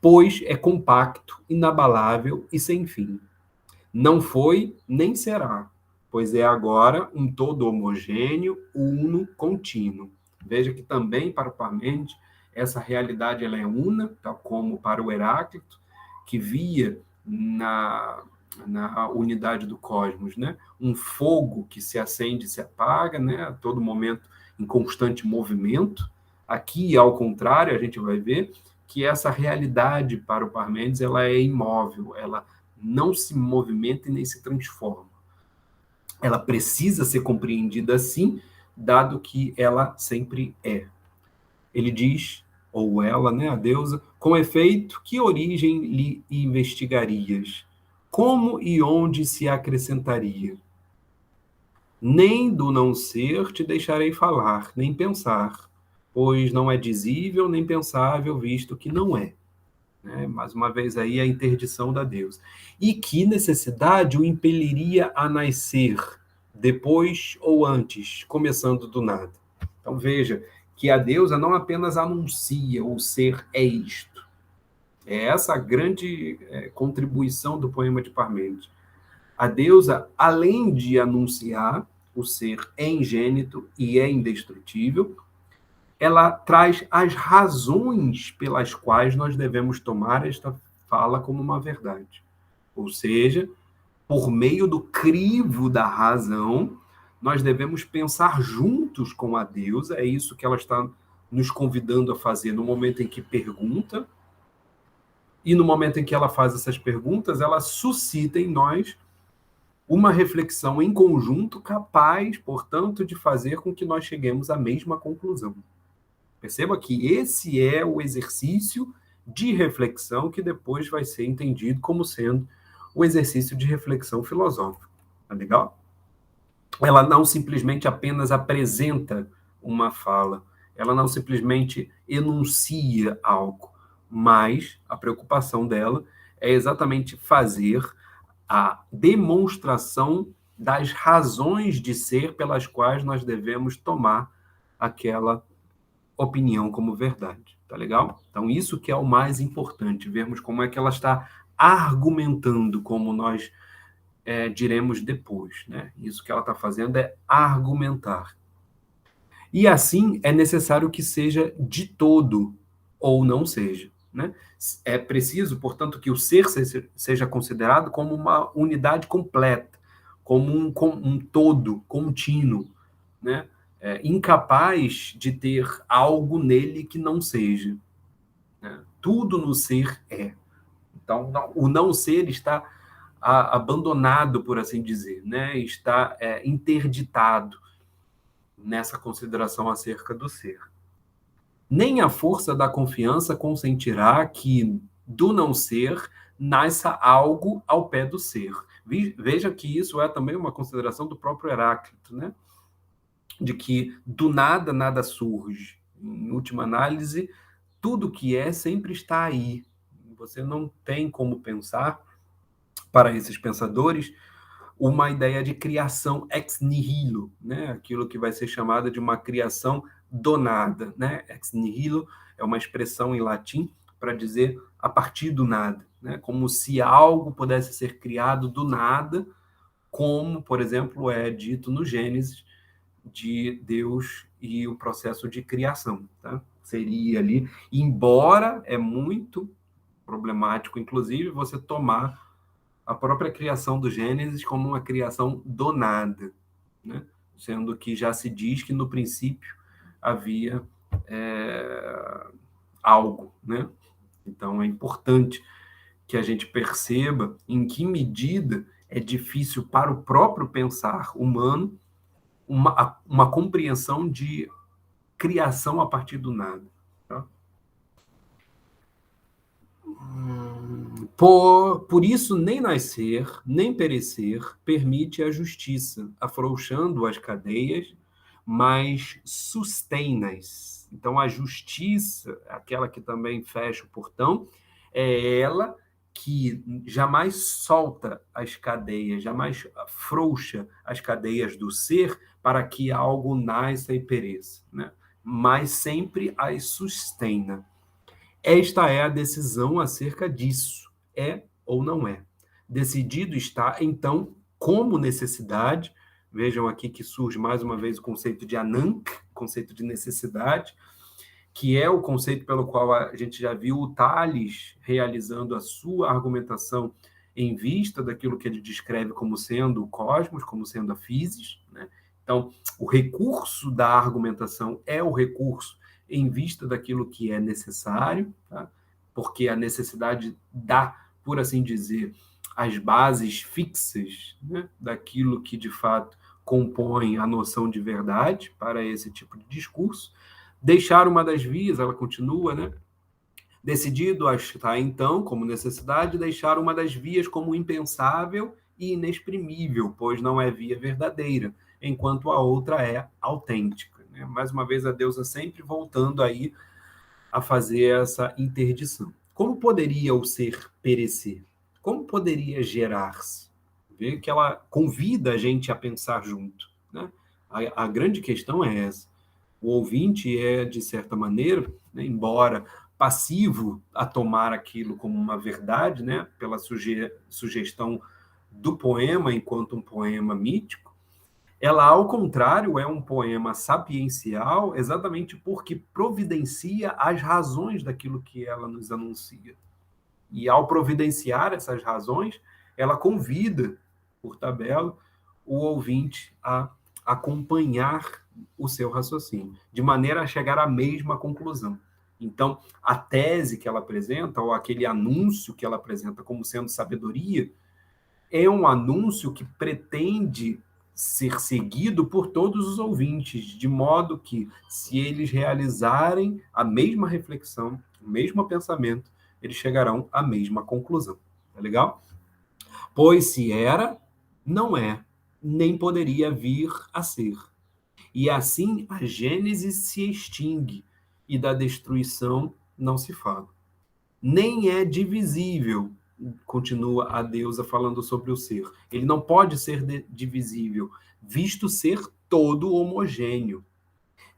Pois é compacto, inabalável e sem fim. Não foi, nem será, pois é agora um todo homogêneo, uno, contínuo. Veja que também para o Parmênides, essa realidade ela é una, tal como para o Heráclito, que via na unidade do cosmos, né? Um fogo que se acende e se apaga, né? A todo momento em constante movimento. Aqui, ao contrário, a gente vai ver que essa realidade para o Parmênides ela é imóvel, ela não se movimenta e nem se transforma. Ela precisa ser compreendida assim, dado que ela sempre é. Ele diz, ou ela, né, a deusa, com efeito, que origem lhe investigarias? Como e onde se acrescentaria? Nem do não ser te deixarei falar, nem pensar, pois não é dizível nem pensável, visto que não é. Né? Mais uma vez aí a interdição da deusa. E que necessidade o impeliria a nascer, depois ou antes, começando do nada? Então veja que a deusa não apenas anuncia o ser é isto. É essa a grande contribuição do poema de Parmênides. A deusa, além de anunciar o ser é ingênito e é indestrutível, ela traz as razões pelas quais nós devemos tomar esta fala como uma verdade. Ou seja, por meio do crivo da razão, nós devemos pensar juntos com a deusa, é isso que ela está nos convidando a fazer no momento em que pergunta, e no momento em que ela faz essas perguntas, ela suscita em nós uma reflexão em conjunto capaz, portanto, de fazer com que nós cheguemos à mesma conclusão. Perceba que esse é o exercício de reflexão que depois vai ser entendido como sendo o exercício de reflexão filosófica. Tá legal? Ela não simplesmente apenas apresenta uma fala, ela não simplesmente enuncia algo, mas a preocupação dela é exatamente fazer a demonstração das razões de ser pelas quais nós devemos tomar aquela opinião como verdade, tá legal? Então, isso que é o mais importante, vermos como é que ela está argumentando, como nós diremos depois, né? Isso que ela está fazendo é argumentar. E assim é necessário que seja de todo ou não seja, né? É preciso, portanto, que o ser seja considerado como uma unidade completa, como um todo contínuo, né? incapaz de ter algo nele que não seja, né? Tudo no ser é. Então, o não ser está abandonado, por assim dizer, né? Está interditado nessa consideração acerca do ser. Nem a força da confiança consentirá que do não ser nasça algo ao pé do ser. Veja que isso é também uma consideração do próprio Heráclito, né? De que do nada nada surge. Em última análise, tudo que é sempre está aí. Você não tem como pensar, para esses pensadores, uma ideia de criação ex nihilo, né? Aquilo que vai ser chamada de uma criação do nada, né? Ex nihilo é uma expressão em latim para dizer a partir do nada, né? Como se algo pudesse ser criado do nada, como, por exemplo, é dito no Gênesis de Deus e o processo de criação, tá? Seria ali, embora é muito problemático, inclusive, você tomar a própria criação do Gênesis como uma criação do nada, né? Sendo que já se diz que no princípio havia algo, né? Então é importante que a gente perceba em que medida é difícil para o próprio pensar humano uma compreensão de criação a partir do nada. Tá? Por isso, nem nascer, nem perecer, permite a justiça, afrouxando as cadeias, mas sustém-nas. Então, a justiça, aquela que também fecha o portão, é ela que jamais solta as cadeias, jamais afrouxa as cadeias do ser para que algo nasça e pereça, né? Mas sempre as sustenta. Esta é a decisão acerca disso, é ou não é. Decidido está, então, como necessidade, vejam aqui que surge mais uma vez o conceito de Anank, conceito de necessidade, que é o conceito pelo qual a gente já viu o Tales realizando a sua argumentação em vista daquilo que ele descreve como sendo o cosmos, como sendo a physis, né? Então, o recurso da argumentação é o recurso em vista daquilo que é necessário, tá? Porque a necessidade dá, por assim dizer, as bases fixas, né, daquilo que de fato compõe a noção de verdade para esse tipo de discurso. Deixar uma das vias, ela continua, né? Decidido a estar, então, como necessidade, deixar uma das vias como impensável e inexprimível, pois não é via verdadeira, enquanto a outra é autêntica. Né? Mais uma vez, a deusa sempre voltando aí a fazer essa interdição. Como poderia o ser perecer? Como poderia gerar-se? Vê que ela convida a gente a pensar junto. Né? A grande questão é essa. O ouvinte é, de certa maneira, né, embora passivo a tomar aquilo como uma verdade, né, pela sugestão do poema enquanto um poema mítico, ela, ao contrário, é um poema sapiencial exatamente porque providencia as razões daquilo que ela nos anuncia. E, ao providenciar essas razões, ela convida, por tabela, o ouvinte a acompanhar o seu raciocínio, de maneira a chegar à mesma conclusão. Então, a tese que ela apresenta, ou aquele anúncio que ela apresenta como sendo sabedoria, é um anúncio que pretende ser seguido por todos os ouvintes, de modo que, se eles realizarem a mesma reflexão, o mesmo pensamento, eles chegarão à mesma conclusão. Tá legal? Pois se era, não é, nem poderia vir a ser. E assim a Gênese se extingue e da destruição não se fala. Nem é divisível, continua a deusa falando sobre o ser. Ele não pode ser divisível, visto ser todo homogêneo.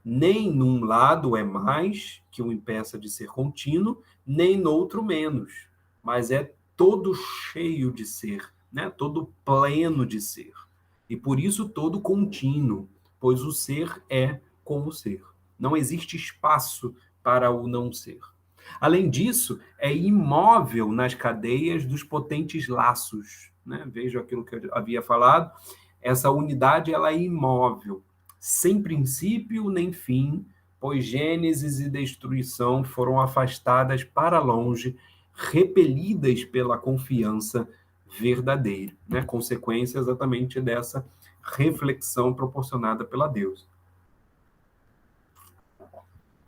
Nem num lado é mais que o impeça de ser contínuo, nem no outro menos, mas é todo cheio de ser, né? Todo pleno de ser. E por isso todo contínuo, pois o ser é como ser. Não existe espaço para o não ser. Além disso, é imóvel nas cadeias dos potentes laços. Né? Veja aquilo que eu havia falado. Essa unidade ela é imóvel. sem princípio nem fim, pois Gênesis e destruição foram afastadas para longe, repelidas pela confiança verdadeira, né? Consequência exatamente dessa reflexão proporcionada pela deusa.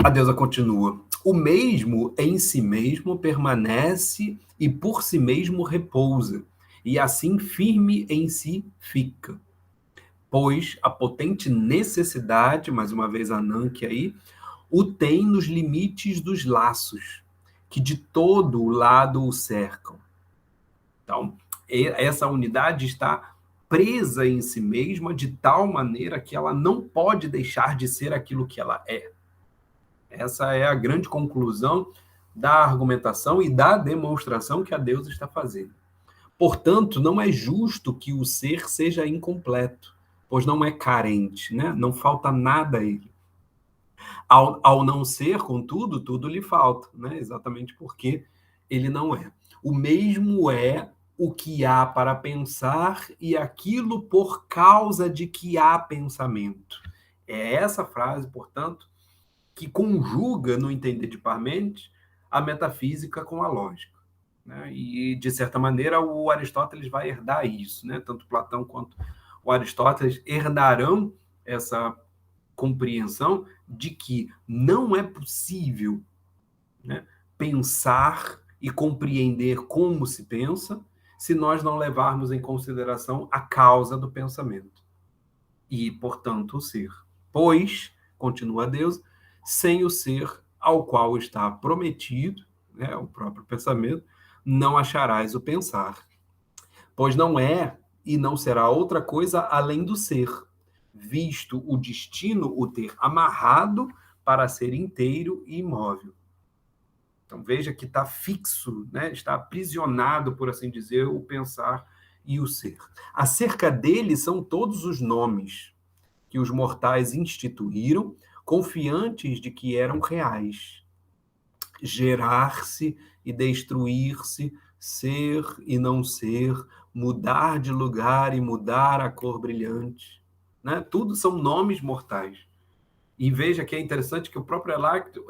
A deusa continua: o mesmo em si mesmo permanece e por si mesmo repousa, e assim firme em si fica. Pois a potente necessidade, mais uma vez Ananke aí, o tem nos limites dos laços, que de todo lado o cercam. Então, essa unidade está presa em si mesma de tal maneira que ela não pode deixar de ser aquilo que ela é. Essa é a grande conclusão da argumentação e da demonstração que a deusa está fazendo. Portanto, não é justo que o ser seja incompleto, pois não é carente, né? Não falta nada a ele. Ao não ser, contudo, tudo lhe falta, né? Exatamente porque ele não é. O mesmo é o que há para pensar e aquilo por causa de que há pensamento. É essa frase, portanto, que conjuga, no entender de Parmênides, a metafísica com a lógica. Né? E, de certa maneira, o Aristóteles vai herdar isso. Né? Tanto Platão quanto o Aristóteles herdarão essa compreensão de que não é possível, né, pensar e compreender como se pensa se nós não levarmos em consideração a causa do pensamento e, portanto, o ser. Pois, continua Deus, sem o ser ao qual está prometido, né, o próprio pensamento, não acharás o pensar. Pois não é e não será outra coisa além do ser, visto o destino o ter amarrado para ser inteiro e imóvel. Então veja que está fixo, né? Está aprisionado, por assim dizer, o pensar e o ser. Acerca dele são todos os nomes que os mortais instituíram, confiantes de que eram reais. Gerar-se e destruir-se, ser e não ser, mudar de lugar e mudar a cor brilhante. Né? Tudo são nomes mortais. E veja que é interessante que o próprio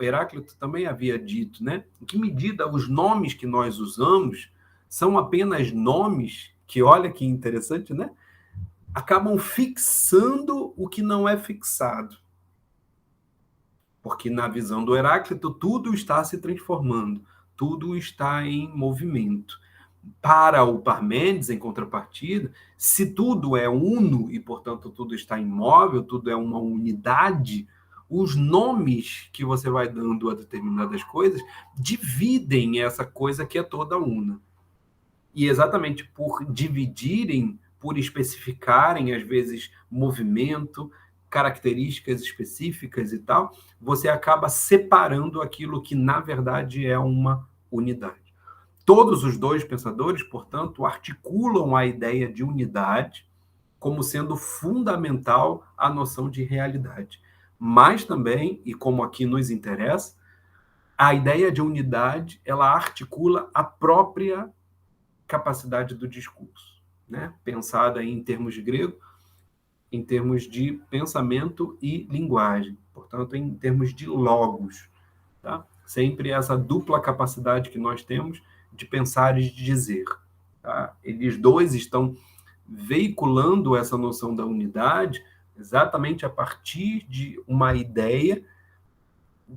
Heráclito também havia dito, né? Em que medida os nomes que nós usamos são apenas nomes que, olha que interessante, né? Acabam fixando o que não é fixado. Porque na visão do Heráclito, tudo está se transformando, tudo está em movimento. Para o Parmênides, em contrapartida, se tudo é uno e, portanto, tudo está imóvel, tudo é uma unidade, os nomes que você vai dando a determinadas coisas dividem essa coisa que é toda una. E exatamente por dividirem, por especificarem, às vezes, movimento, características específicas e tal, você acaba separando aquilo que, na verdade, é uma unidade. Todos os dois pensadores, portanto, articulam a ideia de unidade como sendo fundamental à noção de realidade. Mas também, e como aqui nos interessa, a ideia de unidade, ela articula a própria capacidade do discurso, né? Pensada em termos de grego, em termos de pensamento e linguagem, portanto, em termos de logos, tá? Sempre essa dupla capacidade que nós temos de pensar e de dizer. Tá? Eles dois estão veiculando essa noção da unidade exatamente a partir de uma ideia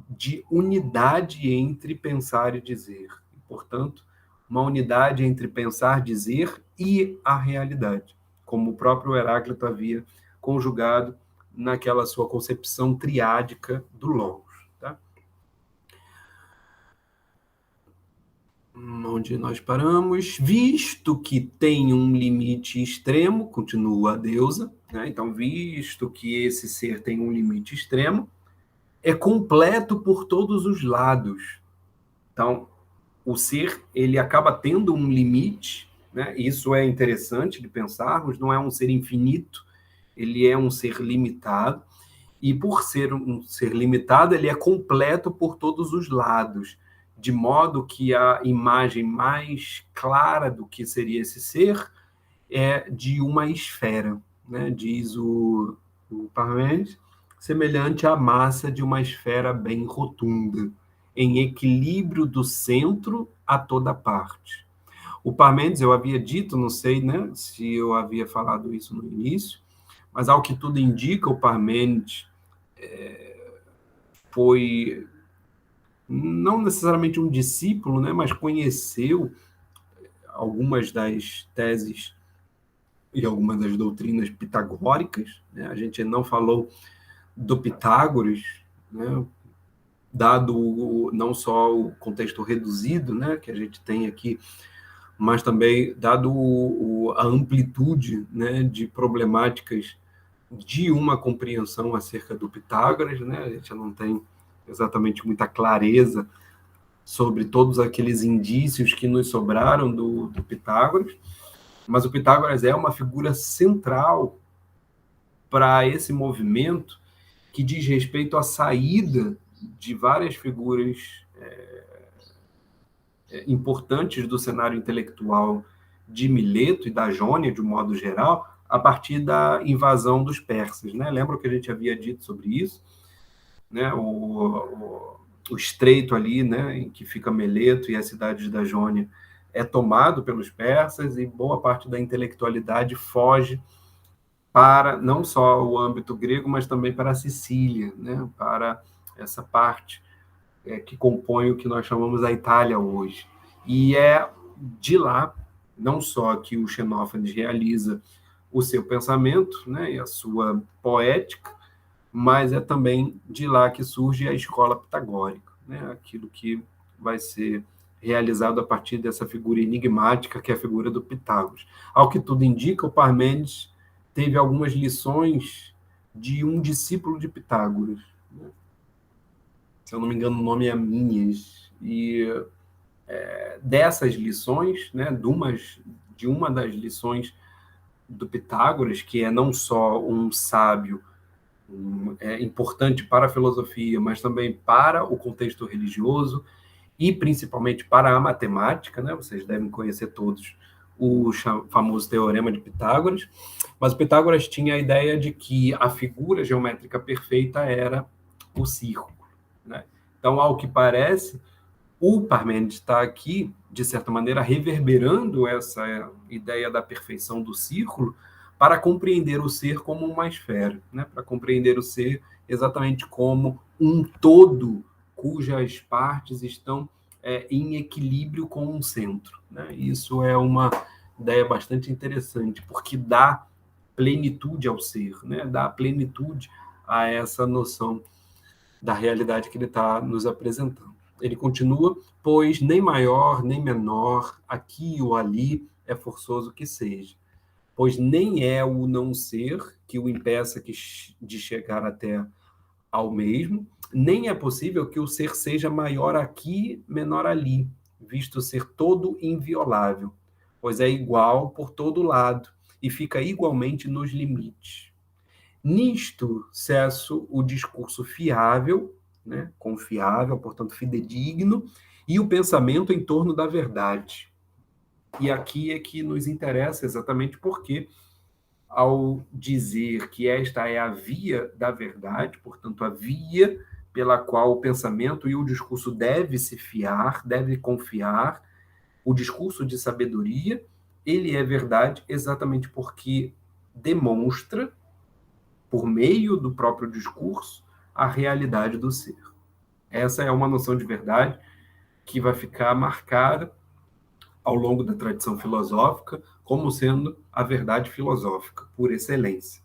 de unidade entre pensar e dizer. E, portanto, uma unidade entre pensar, dizer e a realidade, como o próprio Heráclito havia conjugado naquela sua concepção triádica do logos. Tá? Onde nós paramos, visto que tem um limite extremo, continua a deusa, né? Então, visto que esse ser tem um limite extremo, é completo por todos os lados. Então, o ser, ele acaba tendo um limite, né? Isso é interessante de pensarmos, não é um ser infinito, ele é um ser limitado, e por ser um ser limitado, ele é completo por todos os lados, de modo que a imagem mais clara do que seria esse ser é de uma esfera, né? Diz o o Parmênides, semelhante à massa de uma esfera bem rotunda, em equilíbrio do centro a toda parte. O Parmênides, eu havia dito, não sei, né, se eu havia falado isso no início, mas ao que tudo indica, o Parmênides foi não necessariamente um discípulo, né, mas conheceu algumas das teses e algumas das doutrinas pitagóricas, né? A gente não falou do Pitágoras, né? Dado não só o contexto reduzido, né, que a gente tem aqui, mas também dado a amplitude, né, de problemáticas de uma compreensão acerca do Pitágoras, né? A gente não tem exatamente muita clareza sobre todos aqueles indícios que nos sobraram do Pitágoras, mas o Pitágoras é uma figura central para esse movimento que diz respeito à saída de várias figuras importantes do cenário intelectual de Mileto e da Jônia, de um modo geral, a partir da invasão dos persas, né? Lembra que a gente havia dito sobre isso? Né? O estreito ali, né, em que fica Mileto e a cidade da Jônia, é tomado pelos persas e boa parte da intelectualidade foge para não só o âmbito grego, mas também para a Sicília, né, para essa parte que compõe o que nós chamamos a Itália hoje. E é de lá, não só que o Xenófanes realiza o seu pensamento, né, e a sua poética, mas é também de lá que surge a escola pitagórica, né, aquilo que vai ser realizado a partir dessa figura enigmática, que é a figura do Pitágoras. Ao que tudo indica, o Parmênides teve algumas lições de um discípulo de Pitágoras, né? Se eu não me engano, o nome é Amínias, e dessas lições, né, de uma das lições do Pitágoras, que é não só um sábio importante para a filosofia, mas também para o contexto religioso e principalmente para a matemática, né? Vocês devem conhecer todos o famoso teorema de Pitágoras, mas Pitágoras tinha a ideia de que a figura geométrica perfeita era o círculo, né? Então, ao que parece, o Parmênides está aqui, de certa maneira, reverberando essa ideia da perfeição do círculo para compreender o ser como uma esfera, né? Para compreender o ser exatamente como um todo cujas partes estão em equilíbrio com um centro, né? Isso é uma ideia bastante interessante, porque dá plenitude ao ser, né? Dá plenitude a essa noção da realidade que ele está nos apresentando. Ele continua, pois nem maior nem menor, aqui ou ali, é forçoso que seja, pois nem é o não ser que o impeça de chegar até ao mesmo, nem é possível que o ser seja maior aqui, menor ali, visto ser todo inviolável, pois é igual por todo lado e fica igualmente nos limites. Nisto cesso o discurso fiável, né, confiável, portanto fidedigno, e o pensamento em torno da verdade. E aqui é que nos interessa exatamente porque, ao dizer que esta é a via da verdade, portanto, a via pela qual o pensamento e o discurso deve se fiar, deve confiar, o discurso de sabedoria, ele é verdade exatamente porque demonstra, por meio do próprio discurso, a realidade do ser. Essa é uma noção de verdade que vai ficar marcada ao longo da tradição filosófica como sendo a verdade filosófica, por excelência.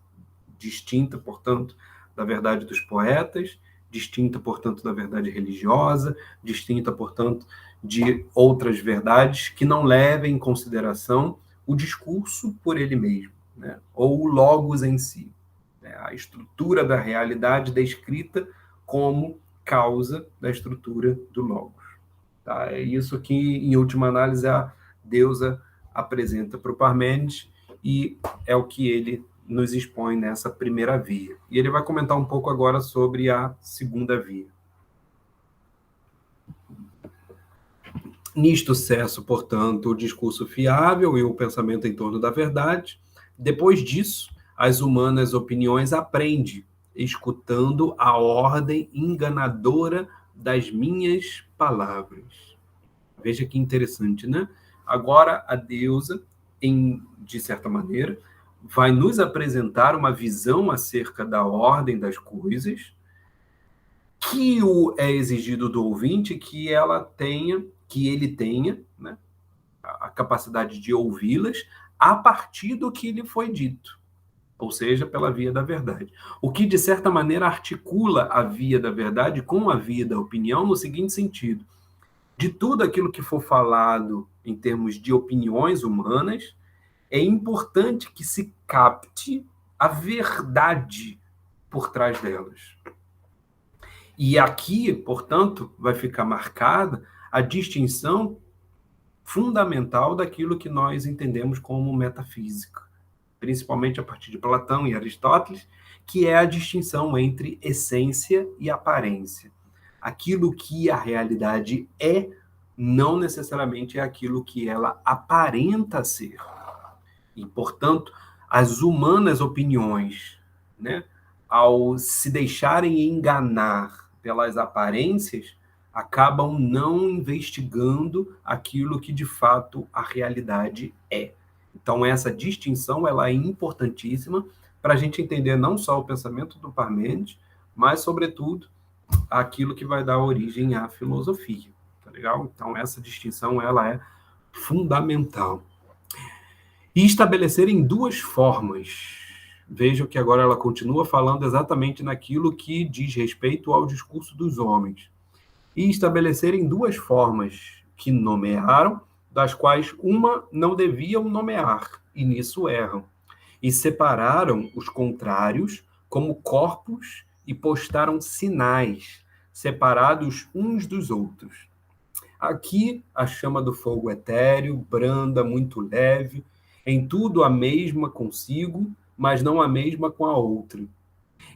Distinta, portanto, da verdade dos poetas, distinta, portanto, da verdade religiosa, distinta, portanto, de outras verdades que não levem em consideração o discurso por ele mesmo, né? Ou o logos em si, né? A estrutura da realidade descrita como causa da estrutura do logos. Tá? É isso que, em última análise, a deusa apresenta para o Parmênides e é o que ele nos expõe nessa primeira via. E ele vai comentar um pouco agora sobre a segunda via. Nisto cesso, portanto, o discurso fiável e o pensamento em torno da verdade. Depois disso, as humanas opiniões aprende, escutando a ordem enganadora das minhas palavras. Veja que interessante, né? Agora a deusa, de certa maneira, vai nos apresentar uma visão acerca da ordem das coisas, que é exigido do ouvinte que ele tenha, né, a capacidade de ouvi-las a partir do que lhe foi dito, ou seja, pela via da verdade. O que, de certa maneira, articula a via da verdade com a via da opinião no seguinte sentido: de tudo aquilo que for falado em termos de opiniões humanas, é importante que se capte a verdade por trás delas. E aqui, portanto, vai ficar marcada a distinção fundamental daquilo que nós entendemos como metafísica, principalmente a partir de Platão e Aristóteles, que é a distinção entre essência e aparência. Aquilo que a realidade é, não necessariamente é aquilo que ela aparenta ser. E, portanto, as humanas opiniões, né, ao se deixarem enganar pelas aparências, acabam não investigando aquilo que de fato a realidade é. Então, essa distinção ela é importantíssima para a gente entender não só o pensamento do Parmênides, mas, sobretudo, aquilo que vai dar origem à filosofia. Tá legal? Então, essa distinção ela é fundamental. E estabelecer em duas formas. Vejam que agora ela continua falando exatamente naquilo que diz respeito ao discurso dos homens. E estabelecer em duas formas que nomearam, das quais uma não deviam nomear, e nisso erram. E separaram os contrários como corpos e postaram sinais, separados uns dos outros. Aqui, a chama do fogo etéreo, branda, muito leve, em tudo a mesma consigo, mas não a mesma com a outra.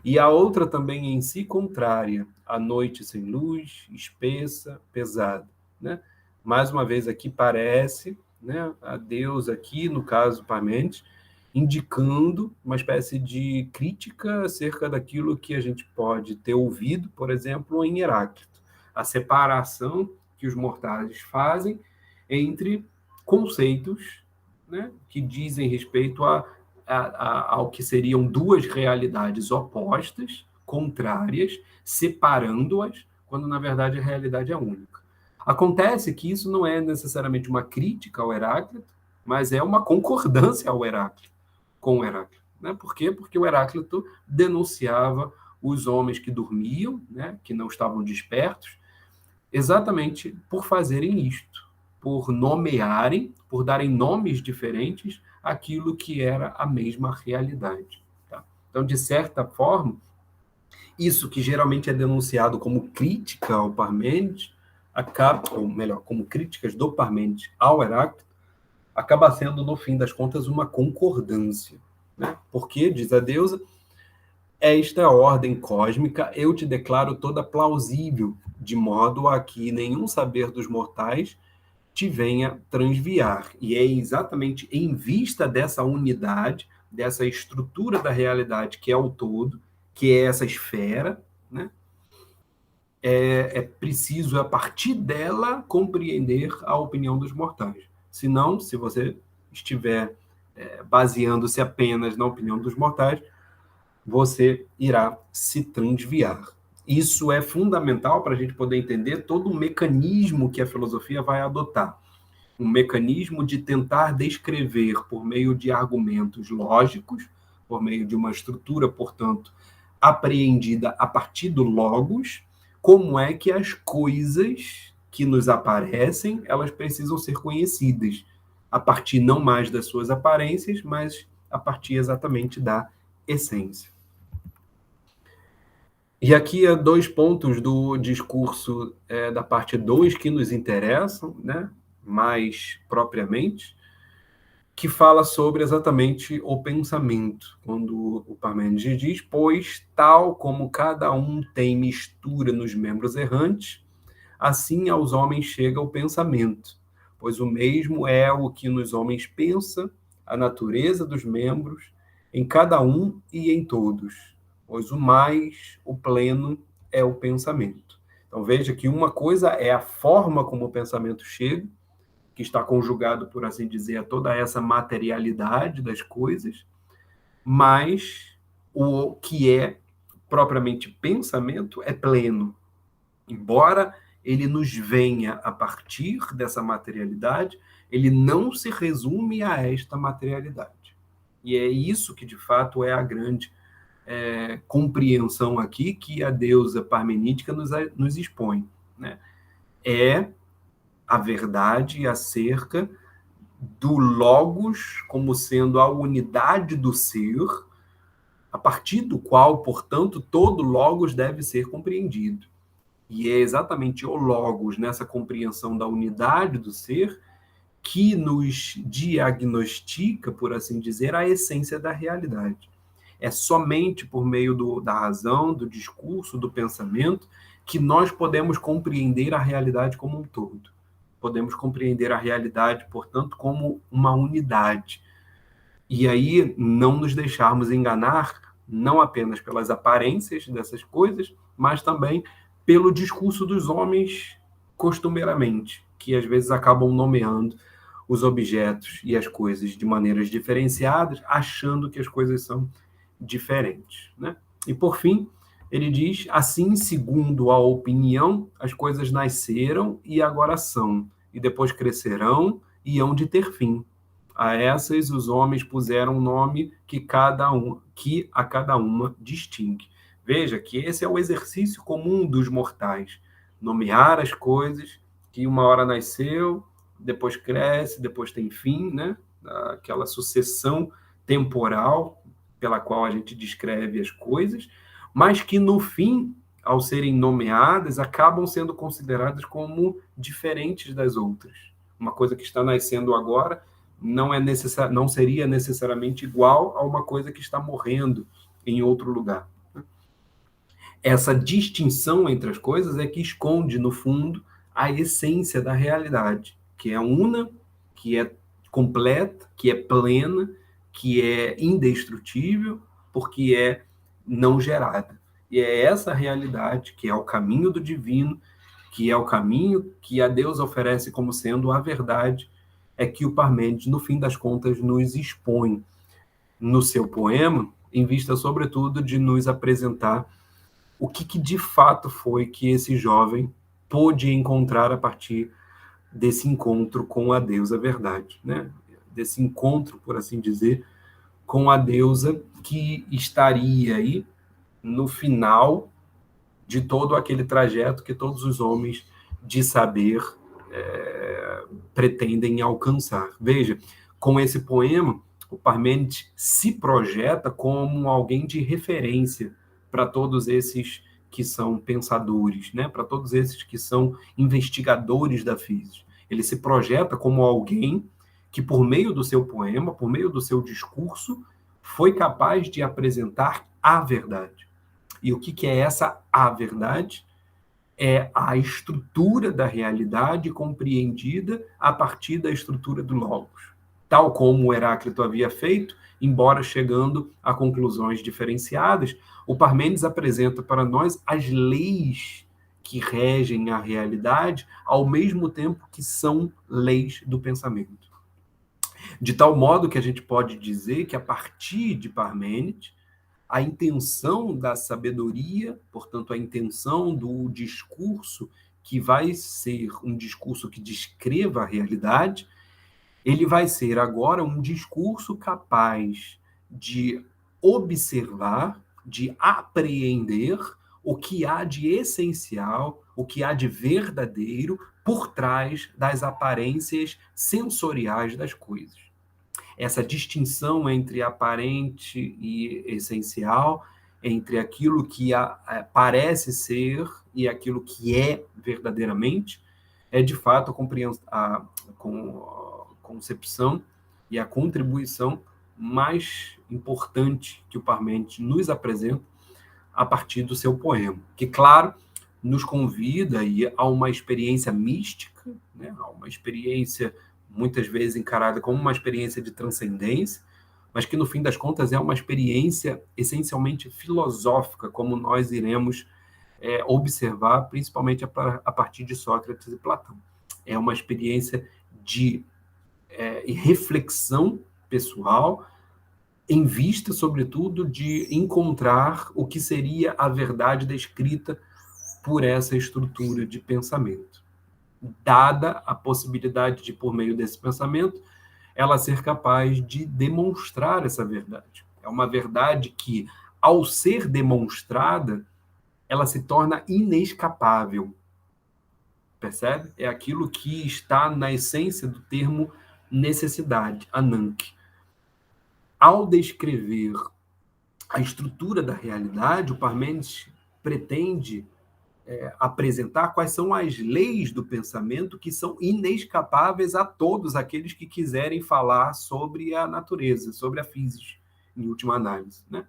E a outra também em si contrária, a noite sem luz, espessa, pesada. Né? Mais uma vez aqui parece, né, a Deus aqui, no caso Parmênides, indicando uma espécie de crítica acerca daquilo que a gente pode ter ouvido, por exemplo, em Heráclito. A separação que os mortais fazem entre conceitos, né, que dizem respeito ao que seriam duas realidades opostas, contrárias, separando-as, quando na verdade a realidade é única. Acontece que isso não é necessariamente uma crítica ao Heráclito, mas é uma concordância ao Heráclito, com o Heráclito. Né? Por quê? Porque o Heráclito denunciava os homens que dormiam, né, que não estavam despertos, exatamente por fazerem isto, por nomearem, por darem nomes diferentes àquilo que era a mesma realidade. Tá? Então, de certa forma, isso que geralmente é denunciado como crítica ao Parmênides, ou melhor, como críticas do Parmênides ao Heráclito, acaba sendo, no fim das contas, uma concordância. Né? Porque, diz a deusa, esta ordem cósmica eu te declaro toda plausível, de modo a que nenhum saber dos mortais te venha transviar. E é exatamente em vista dessa unidade, dessa estrutura da realidade que é o todo, que é essa esfera, né? É preciso, a partir dela, compreender a opinião dos mortais. Senão, se você estiver baseando-se apenas na opinião dos mortais, você irá se transviar. Isso é fundamental para a gente poder entender todo o mecanismo que a filosofia vai adotar. Um mecanismo de tentar descrever, por meio de argumentos lógicos, por meio de uma estrutura, portanto, apreendida a partir do logos, como é que as coisas que nos aparecem, elas precisam ser conhecidas, a partir não mais das suas aparências, mas a partir exatamente da essência. E aqui há dois pontos do discurso da parte 2 que nos interessam, né, mais propriamente, que fala sobre exatamente o pensamento, quando o Parmênides diz, pois tal como cada um tem mistura nos membros errantes, assim aos homens chega o pensamento, pois o mesmo é o que nos homens pensa, a natureza dos membros, em cada um e em todos, pois o pleno é o pensamento. Então veja que uma coisa é a forma como o pensamento chega, que está conjugado, por assim dizer, a toda essa materialidade das coisas, mas o que é propriamente pensamento é pleno. Embora ele nos venha a partir dessa materialidade, ele não se resume a esta materialidade. E é isso que, de fato, é a grande compreensão aqui que a deusa parmenítica nos expõe. Né? É a verdade acerca do logos como sendo a unidade do ser, a partir do qual, portanto, todo logos deve ser compreendido. E é exatamente o logos, nessa compreensão da unidade do ser, que nos diagnostica, por assim dizer, a essência da realidade. É somente por meio da razão, do discurso, do pensamento, que nós podemos compreender a realidade como um todo. Podemos compreender a realidade, portanto, como uma unidade. E aí não nos deixarmos enganar, não apenas pelas aparências dessas coisas, mas também pelo discurso dos homens costumeiramente, que às vezes acabam nomeando os objetos e as coisas de maneiras diferenciadas, achando que as coisas são diferentes. Né? E, por fim, ele diz, assim, segundo a opinião, as coisas nasceram e agora são, e depois crescerão e hão de ter fim. A essas os homens puseram um nome que a cada uma distingue. Veja que esse é o exercício comum dos mortais, nomear as coisas que uma hora nasceu, depois cresce, depois tem fim, né? Aquela sucessão temporal pela qual a gente descreve as coisas, mas que no fim, ao serem nomeadas, acabam sendo consideradas como diferentes das outras. Uma coisa que está nascendo agora não seria necessariamente igual a uma coisa que está morrendo em outro lugar. Essa distinção entre as coisas é que esconde, no fundo, a essência da realidade, que é una, que é completa, que é plena, que é indestrutível, porque é não gerada. E é essa realidade que é o caminho do divino, que é o caminho que a Deus oferece como sendo a verdade, é que o Parmênides, no fim das contas, nos expõe no seu poema, em vista, sobretudo, de nos apresentar o que de fato foi que esse jovem pôde encontrar a partir desse encontro com a deusa verdade, né? Desse encontro, por assim dizer, com a deusa que estaria aí no final de todo aquele trajeto que todos os homens de saber pretendem alcançar. Veja, com esse poema, o Parmênides se projeta como alguém de referência para todos esses que são pensadores, né? Para todos esses que são investigadores da física. Ele se projeta como alguém que, por meio do seu poema, por meio do seu discurso, foi capaz de apresentar a verdade. E o que é essa a verdade? É a estrutura da realidade compreendida a partir da estrutura do logos, tal como Heráclito havia feito, embora chegando a conclusões diferenciadas. O Parmênides apresenta para nós as leis que regem a realidade, ao mesmo tempo que são leis do pensamento. De tal modo que a gente pode dizer que, a partir de Parmênides, a intenção da sabedoria, portanto, a intenção do discurso, que vai ser um discurso que descreva a realidade, ele vai ser agora um discurso capaz de observar, de apreender o que há de essencial, o que há de verdadeiro por trás das aparências sensoriais das coisas. Essa distinção entre aparente e essencial, entre aquilo que parece ser e aquilo que é verdadeiramente, é de fato a concepção e a contribuição mais importante que o Parmênides nos apresenta a partir do seu poema, que, claro, nos convida a uma experiência mística, né, a uma experiência muitas vezes encarada como uma experiência de transcendência, mas que no fim das contas é uma experiência essencialmente filosófica, como nós iremos observar, principalmente a partir de Sócrates e Platão. É uma experiência de reflexão pessoal, em vista, sobretudo, de encontrar o que seria a verdade descrita por essa estrutura de pensamento. Dada a possibilidade de, por meio desse pensamento, ela ser capaz de demonstrar essa verdade. É uma verdade que, ao ser demonstrada, ela se torna inescapável. Percebe? É aquilo que está na essência do termo necessidade, Ananke. Ao descrever a estrutura da realidade, o Parmênides pretende apresentar quais são as leis do pensamento que são inescapáveis a todos aqueles que quiserem falar sobre a natureza, sobre a física, em última análise, né?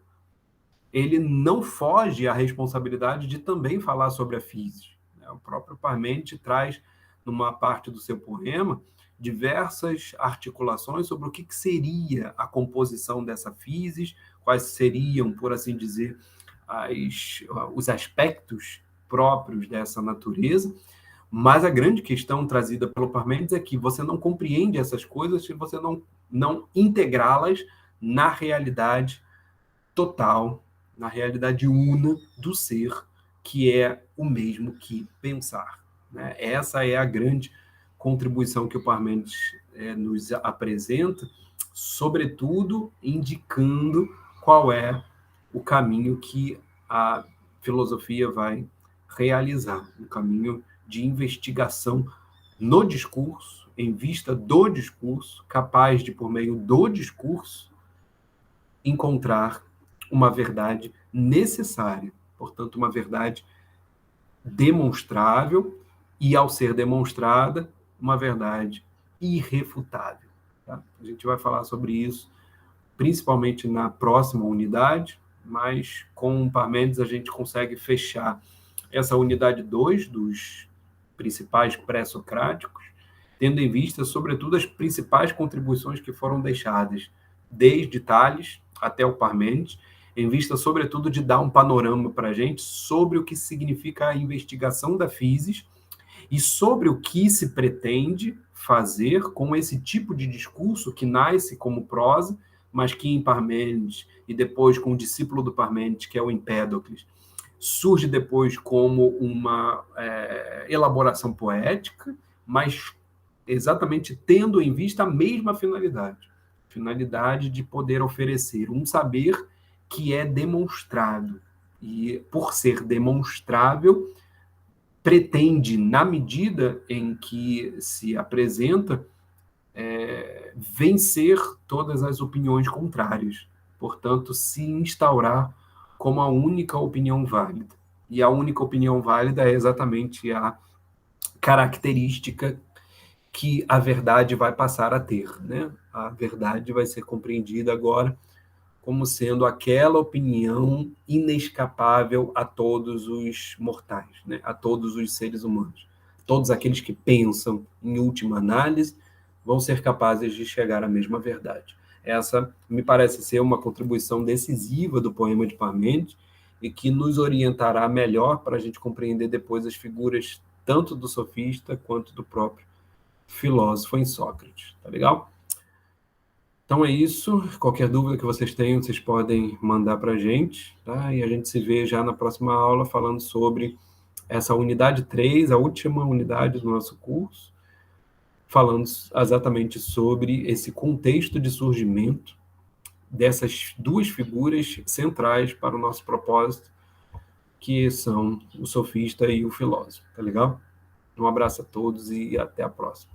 Ele não foge à responsabilidade de também falar sobre a física. O próprio Parmênides traz, numa parte do seu poema, diversas articulações sobre o que seria a composição dessa física, quais seriam, por assim dizer, os aspectos próprios dessa natureza, mas a grande questão trazida pelo Parmênides é que você não compreende essas coisas se você não integrá-las na realidade total, na realidade una do ser, que é o mesmo que pensar. Né? Essa é a grande contribuição que o Parmênides nos apresenta, sobretudo indicando qual é o caminho que a filosofia vai realizar, um caminho de investigação no discurso, em vista do discurso, capaz de, por meio do discurso, encontrar uma verdade necessária, portanto, uma verdade demonstrável e, ao ser demonstrada, uma verdade irrefutável. Tá? A gente vai falar sobre isso principalmente na próxima unidade, mas com o Parmênides a gente consegue fechar essa unidade 2 dos principais pré-socráticos, tendo em vista, sobretudo, as principais contribuições que foram deixadas desde Tales até o Parmênides, em vista, sobretudo, de dar um panorama para a gente sobre o que significa a investigação da física e sobre o que se pretende fazer com esse tipo de discurso que nasce como prosa, mas que em Parmênides, e depois com o discípulo do Parmênides, que é o Empédocles, surge depois como uma elaboração poética, mas exatamente tendo em vista a mesma finalidade de poder oferecer um saber que é demonstrado. E, por ser demonstrável, pretende, na medida em que se apresenta, vencer todas as opiniões contrárias. Portanto, se instaurar como a única opinião válida. E a única opinião válida é exatamente a característica que a verdade vai passar a ter, né? A verdade vai ser compreendida agora como sendo aquela opinião inescapável a todos os mortais, né? A todos os seres humanos. Todos aqueles que pensam, em última análise, vão ser capazes de chegar à mesma verdade. Essa me parece ser uma contribuição decisiva do poema de Parmênides e que nos orientará melhor para a gente compreender depois as figuras tanto do sofista quanto do próprio filósofo em Sócrates. Tá legal? Então é isso. Qualquer dúvida que vocês tenham, vocês podem mandar para a gente, tá? E a gente se vê já na próxima aula falando sobre essa unidade 3, a última unidade do nosso curso, falando exatamente sobre esse contexto de surgimento dessas duas figuras centrais para o nosso propósito, que são o sofista e o filósofo. Tá legal? Um abraço a todos e até a próxima.